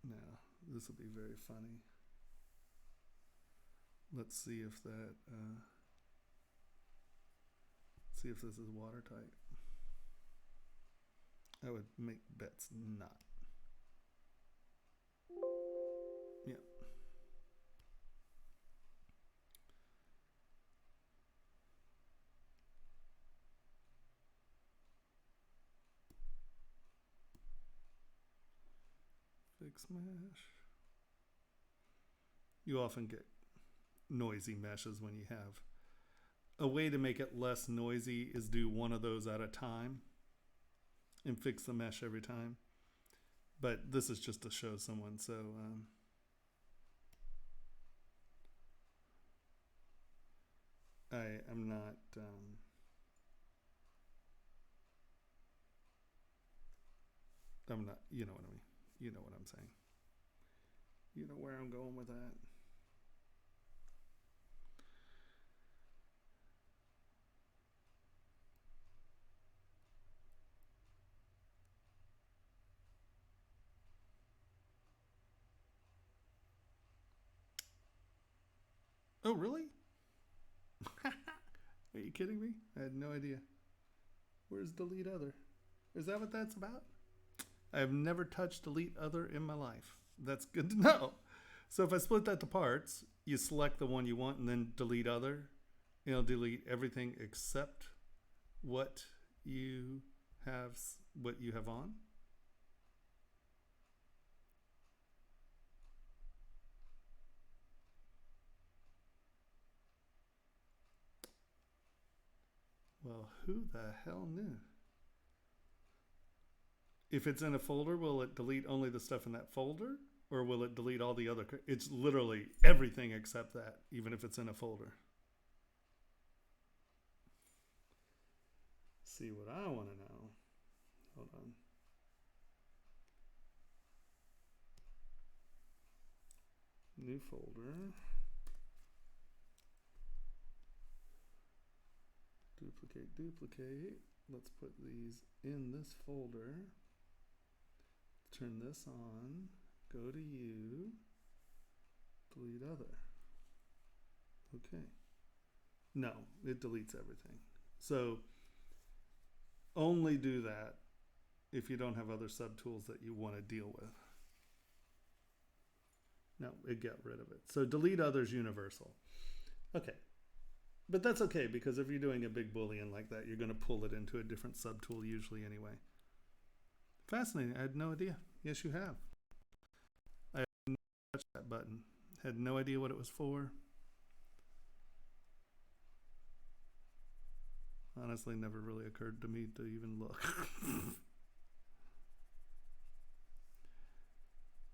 Now, this will be very funny. Let's see if that, see if this is watertight. I would make bets not. Yeah. Fix mesh. You often get noisy meshes when you have. A way to make it less noisy is do one of those at a time and fix the mesh every time. But this is just to show someone, so I'm not I'm not, you know what I mean. You know what I'm saying. You know where I'm going with that. Oh, really? Are you kidding me? I had no idea. Where's delete other? Is that what that's about? I have never touched delete other in my life. That's good to know. So if I split that to parts, you select the one you want and then delete other. It'll delete everything except what you have on. Well, who the hell knew? If it's in a folder, will it delete only the stuff in that folder? Or will it delete all the other? It's literally everything except that, even if it's in a folder. See what I want to know. Hold on. New folder. Duplicate, duplicate. Let's put these in this folder. Turn this on. Go to you. Delete other. Okay. No, it deletes everything. So only do that if you don't have other subtools that you want to deal with. No, it got rid of it. So delete others universal. Okay. But that's okay, because if you're doing a big Boolean like that, you're going to pull it into a different subtool usually anyway. Fascinating. I had no idea. Yes, you have. I never touched that button. Had no idea what it was for. Honestly, never really occurred to me to even look.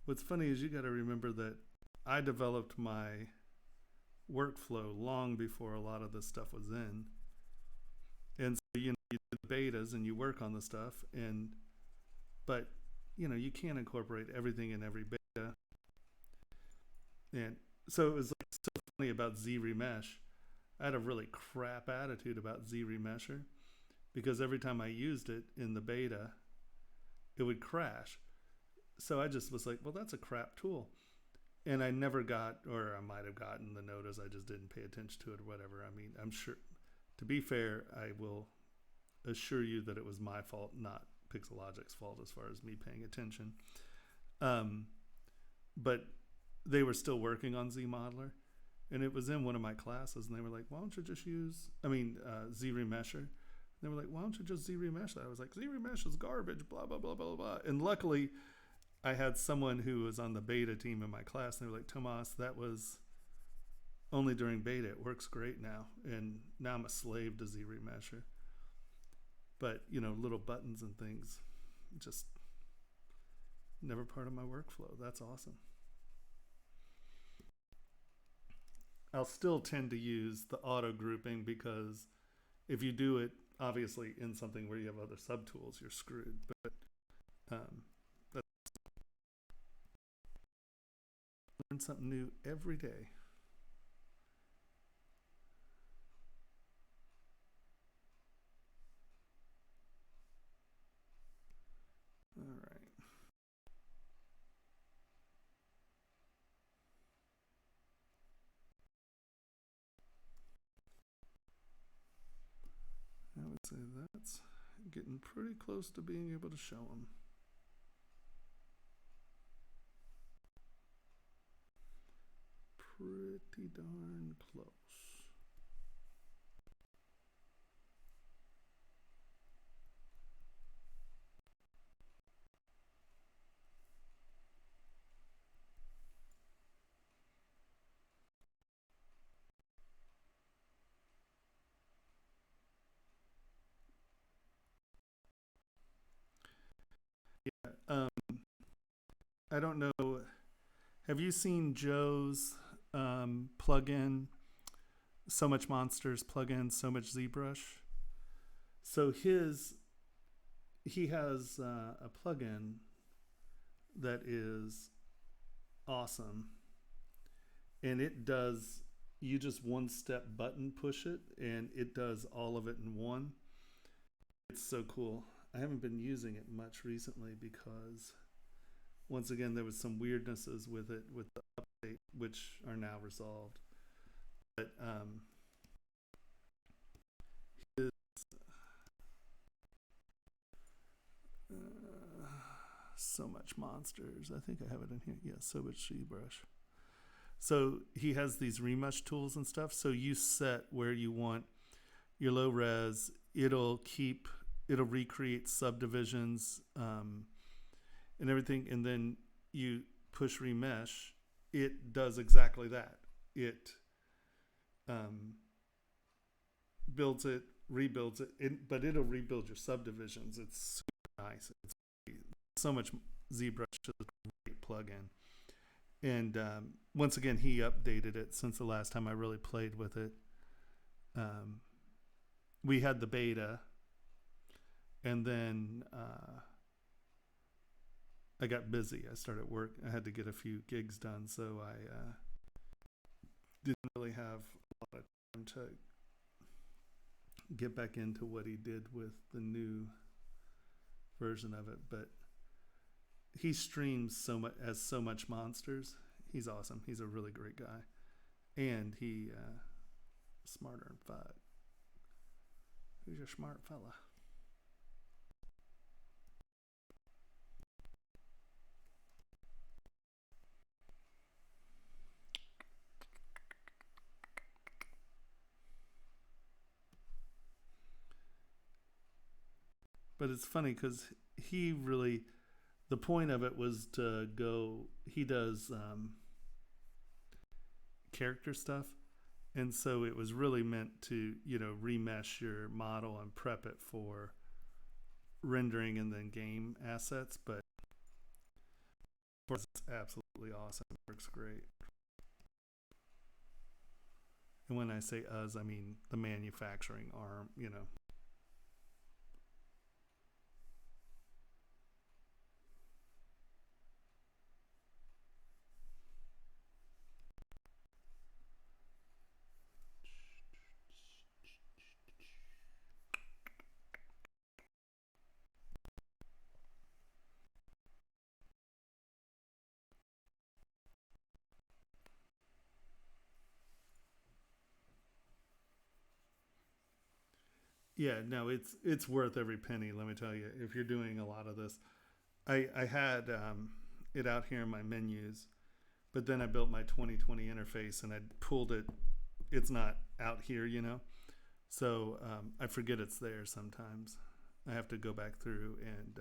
What's funny is you got to remember that I developed my workflow long before a lot of this stuff was in. And so, you do the betas and you work on the stuff, but you can't incorporate everything in every beta. And so it was like so funny about Z Remesh. I had a really crap attitude about Z Remesher because every time I used it in the beta, it would crash. So I just was like, well, that's a crap tool. And I never got, or I might have gotten the notice, I just didn't pay attention to it or whatever. I mean, I'm sure, to be fair, I will assure you that it was my fault, not Pixelogic's fault as far as me paying attention. But they were still working on Z Modeler. And it was in one of my classes, and they were like, why don't you just use, Z Remesher? They were like, why don't you just Z Remesh that? I was like, Z Remesh is garbage, blah, blah, blah, blah, blah. And luckily, I had someone who was on the beta team in my class, and they were like, Tomas, that was only during beta. It works great now. And now I'm a slave to Z Remesher. But, little buttons and things, just never part of my workflow. That's awesome. I'll still tend to use the auto grouping because if you do it, obviously, in something where you have other subtools, you're screwed. But that's learn something new every day. All right. I would say that's getting pretty close to being able to show them. Pretty darn close. I don't know. Have you seen Joe's plugin? So Much Monsters plugin, So Much ZBrush. So he has a plugin that is awesome, and it does. You just one step button push it, and it does all of it in one. It's so cool. I haven't been using it much recently because once again there was some weirdnesses with it with the update, which are now resolved. But his So Much Monsters. I think I have it in here. Yeah, So Much ZBrush. So he has these remush tools and stuff. So you set where you want your low res. It'll recreate subdivisions and everything. And then you push remesh. It does exactly that. It builds it, rebuilds it, but it'll rebuild your subdivisions. It's super nice. It's So Much ZBrush is a great plugin. And once again, he updated it since the last time I really played with it. We had the beta, and then I got busy. I started work. I had to get a few gigs done, so I didn't really have a lot of time to get back into what he did with the new version of it. But he streams So Much Monsters. He's awesome. He's a really great guy, and he smarter than fuck. Who's your smart fella? But it's funny because he really, the point of it was to go, he does character stuff. And so it was really meant to, remesh your model and prep it for rendering and then game assets. But of course, it's absolutely awesome. It works great. And when I say us, I mean the manufacturing arm. Yeah, no, it's worth every penny. Let me tell you, if you're doing a lot of this, I had it out here in my menus, but then I built my 2020 interface and I pulled it. It's not out here. So I forget it's there sometimes. I have to go back through and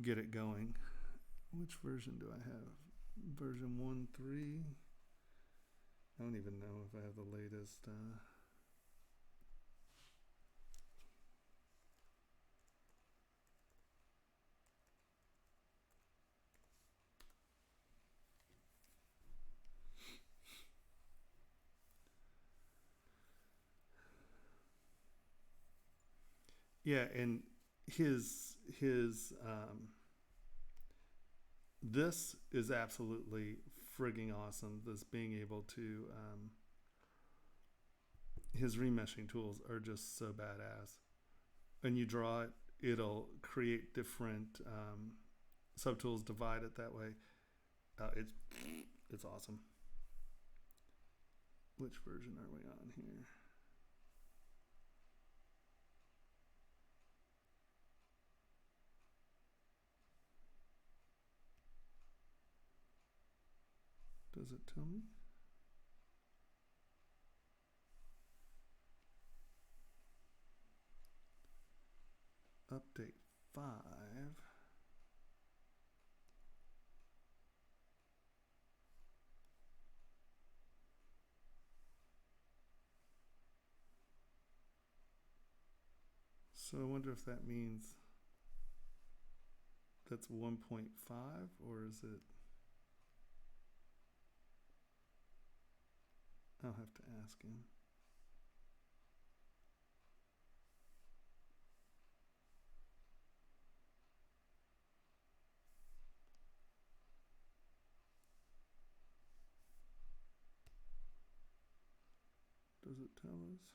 get it going. Which version do I have? Version 1.3. I don't even know if I have the latest. Yeah, and his this is absolutely frigging awesome. This being able to his remeshing tools are just so badass. When you draw it, it'll create different subtools, divide it that way. It's awesome. Which version are we on here? Does it tell me? Update 5. So I wonder if that means that's 1.5 or is it? I'll have to ask him. Does it tell us?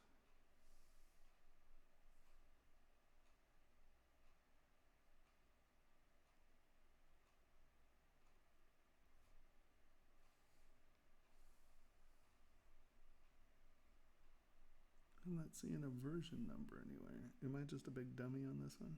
I'm not seeing a version number anywhere. Am I just a big dummy on this one?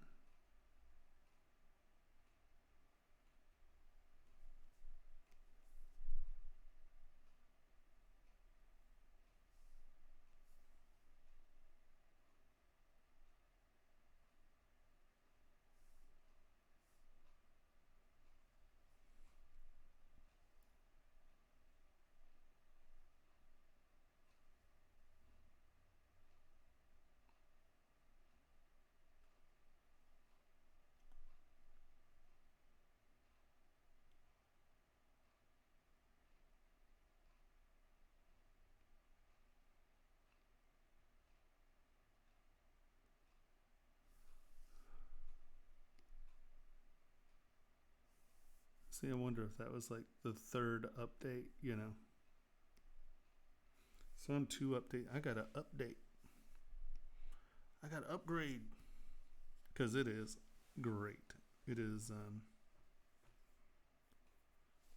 See, I wonder if that was like the third update. So I'm 2 update. I gotta update. I gotta upgrade. Because it is great. It is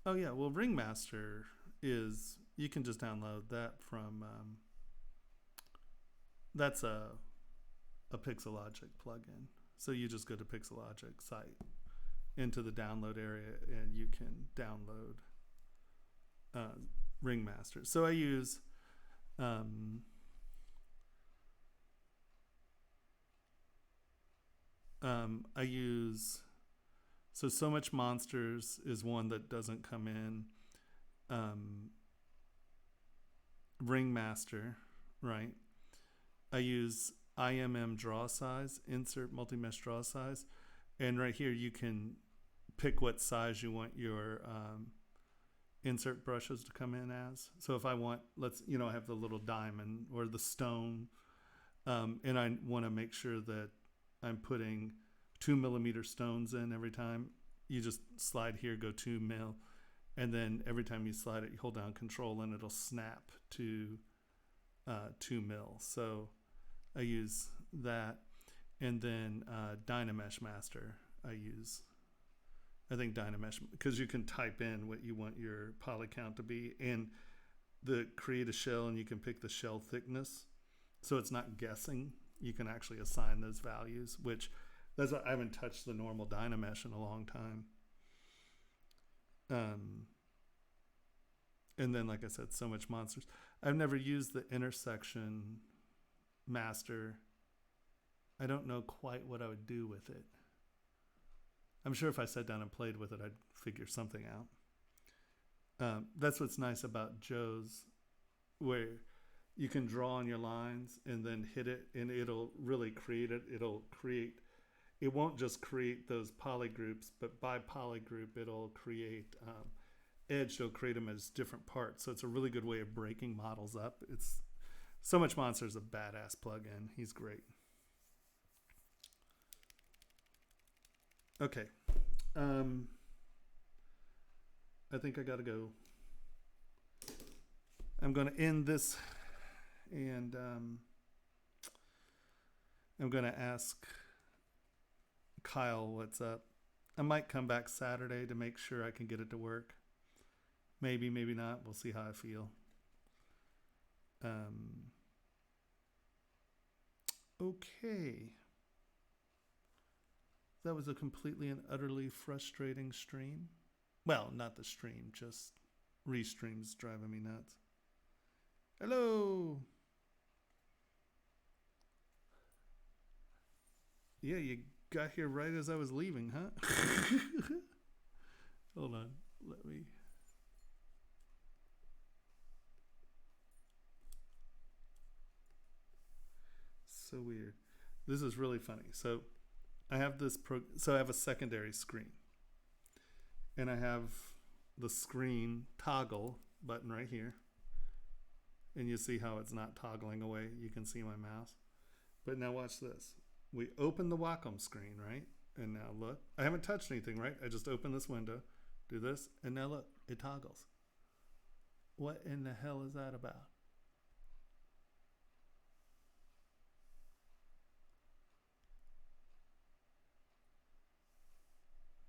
oh yeah, well Ringmaster is you can just download that from that's a Pixelogic plugin. So you just go to Pixelogic site into the download area and you can download uh, Ringmaster. So I use um, I use so much monsters is one that doesn't come in. Ringmaster, right? I use IMM draw size, insert multi-mesh draw size, and right here you can pick what size you want your insert brushes to come in as. So if I want, I have the little diamond or the stone, and I want to make sure that I'm putting 2mm stones in every time. You just slide here, go 2 mil, and then every time you slide it, you hold down Control, and it'll snap to 2 mil. So I use that, and then Dynamesh Master. I think Dynamesh, because you can type in what you want your poly count to be, and create a shell, and you can pick the shell thickness, so it's not guessing. You can actually assign those values, which that's why I haven't touched the normal Dynamesh in a long time. And then, like I said, so much monsters. I've never used the intersection master. I don't know quite what I would do with it. I'm sure if I sat down and played with it, I'd figure something out. That's what's nice about Joe's, where you can draw on your lines and then hit it, and it'll really create it. It won't just create those poly groups, but by poly group, it'll create edge. It'll create them as different parts. So it's a really good way of breaking models up. It's So Much Monster is a badass plugin. He's great. Okay. I think I gotta go. I'm gonna end this, and I'm gonna ask Kyle what's up. I might come back Saturday to make sure I can get it to work. Maybe, maybe not. We'll see how I feel. Okay. That was a completely and utterly frustrating stream. Well, not the stream, just restreams driving me nuts. Hello. Yeah, you got here right as I was leaving, huh? Hold on. Let me. So weird. This is really funny. So I have I have a secondary screen, and I have the screen toggle button right here, and you see how it's not toggling away. You can see my mouse, but now watch this. We open the Wacom screen, right? And now look, I haven't touched anything, right? I just open this window, do this, and now look, it toggles. What in the hell is that about?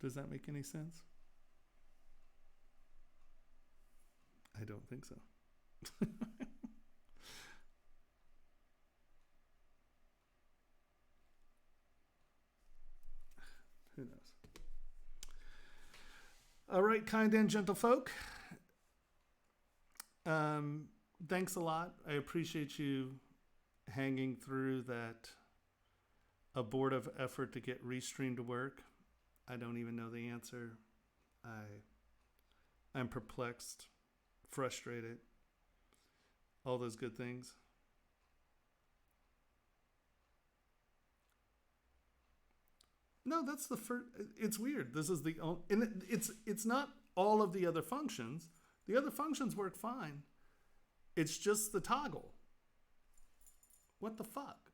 Does that make any sense? I don't think so. Who knows? All right, kind and gentle folk. Thanks a lot. I appreciate you hanging through that abortive effort to get Restream to work. I don't even know the answer. I'm perplexed, frustrated, all those good things. No, that's the first. It's weird. This is the only, and it's not all of the other functions. The other functions work fine. It's just the toggle. What the fuck?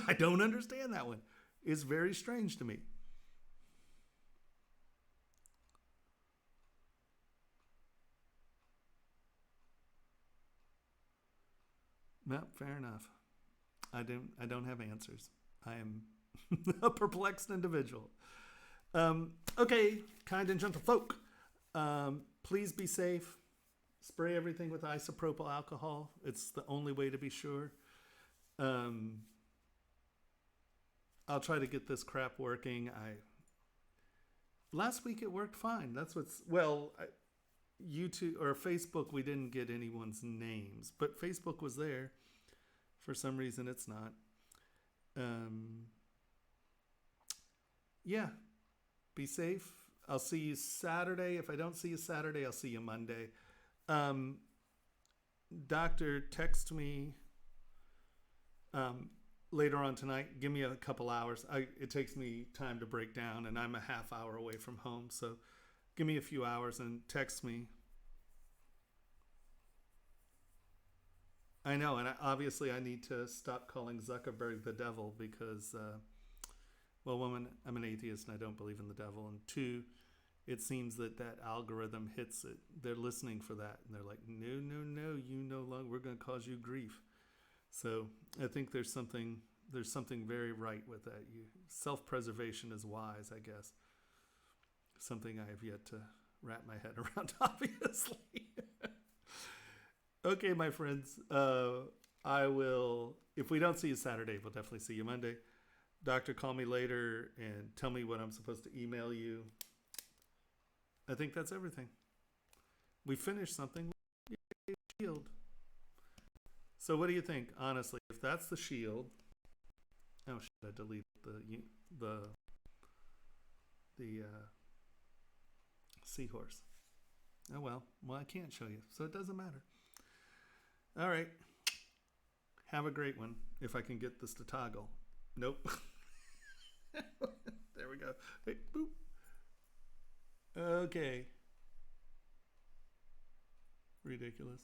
I don't understand that one. It's very strange to me. No, fair enough. I don't have answers. I am a perplexed individual. Okay, kind and gentle folk. Please be safe. Spray everything with isopropyl alcohol. It's the only way to be sure. I'll try to get this crap working. Last week it worked fine. That's YouTube or Facebook, we didn't get anyone's names, but Facebook was there. For some reason, it's not. yeah, be safe. I'll see you Saturday. If I don't see you Saturday, I'll see you Monday. Um, Doctor, text me later on tonight. Give me a couple hours. It takes me time to break down, and I'm a half hour away from home. So give me a few hours and text me. I know, and obviously I need to stop calling Zuckerberg the devil because, well, one, I'm an atheist and I don't believe in the devil, and two, it seems that that algorithm hits it. They're listening for that, and they're like, no, no, no, you no longer. We're going to cause you grief. So I think there's something very right with that. Self-preservation is wise, I guess. Something I have yet to wrap my head around, obviously. Okay, my friends. I will. If we don't see you Saturday, we'll definitely see you Monday. Doctor, call me later and tell me what I'm supposed to email you. I think that's everything. We finished something. Shield. So what do you think, honestly? If that's the shield, oh shit! I deleted the seahorse. Oh well. Well, I can't show you, so it doesn't matter. All right. Have a great one. If I can get this to toggle. Nope. There we go. Hey, boop. Okay. Ridiculous.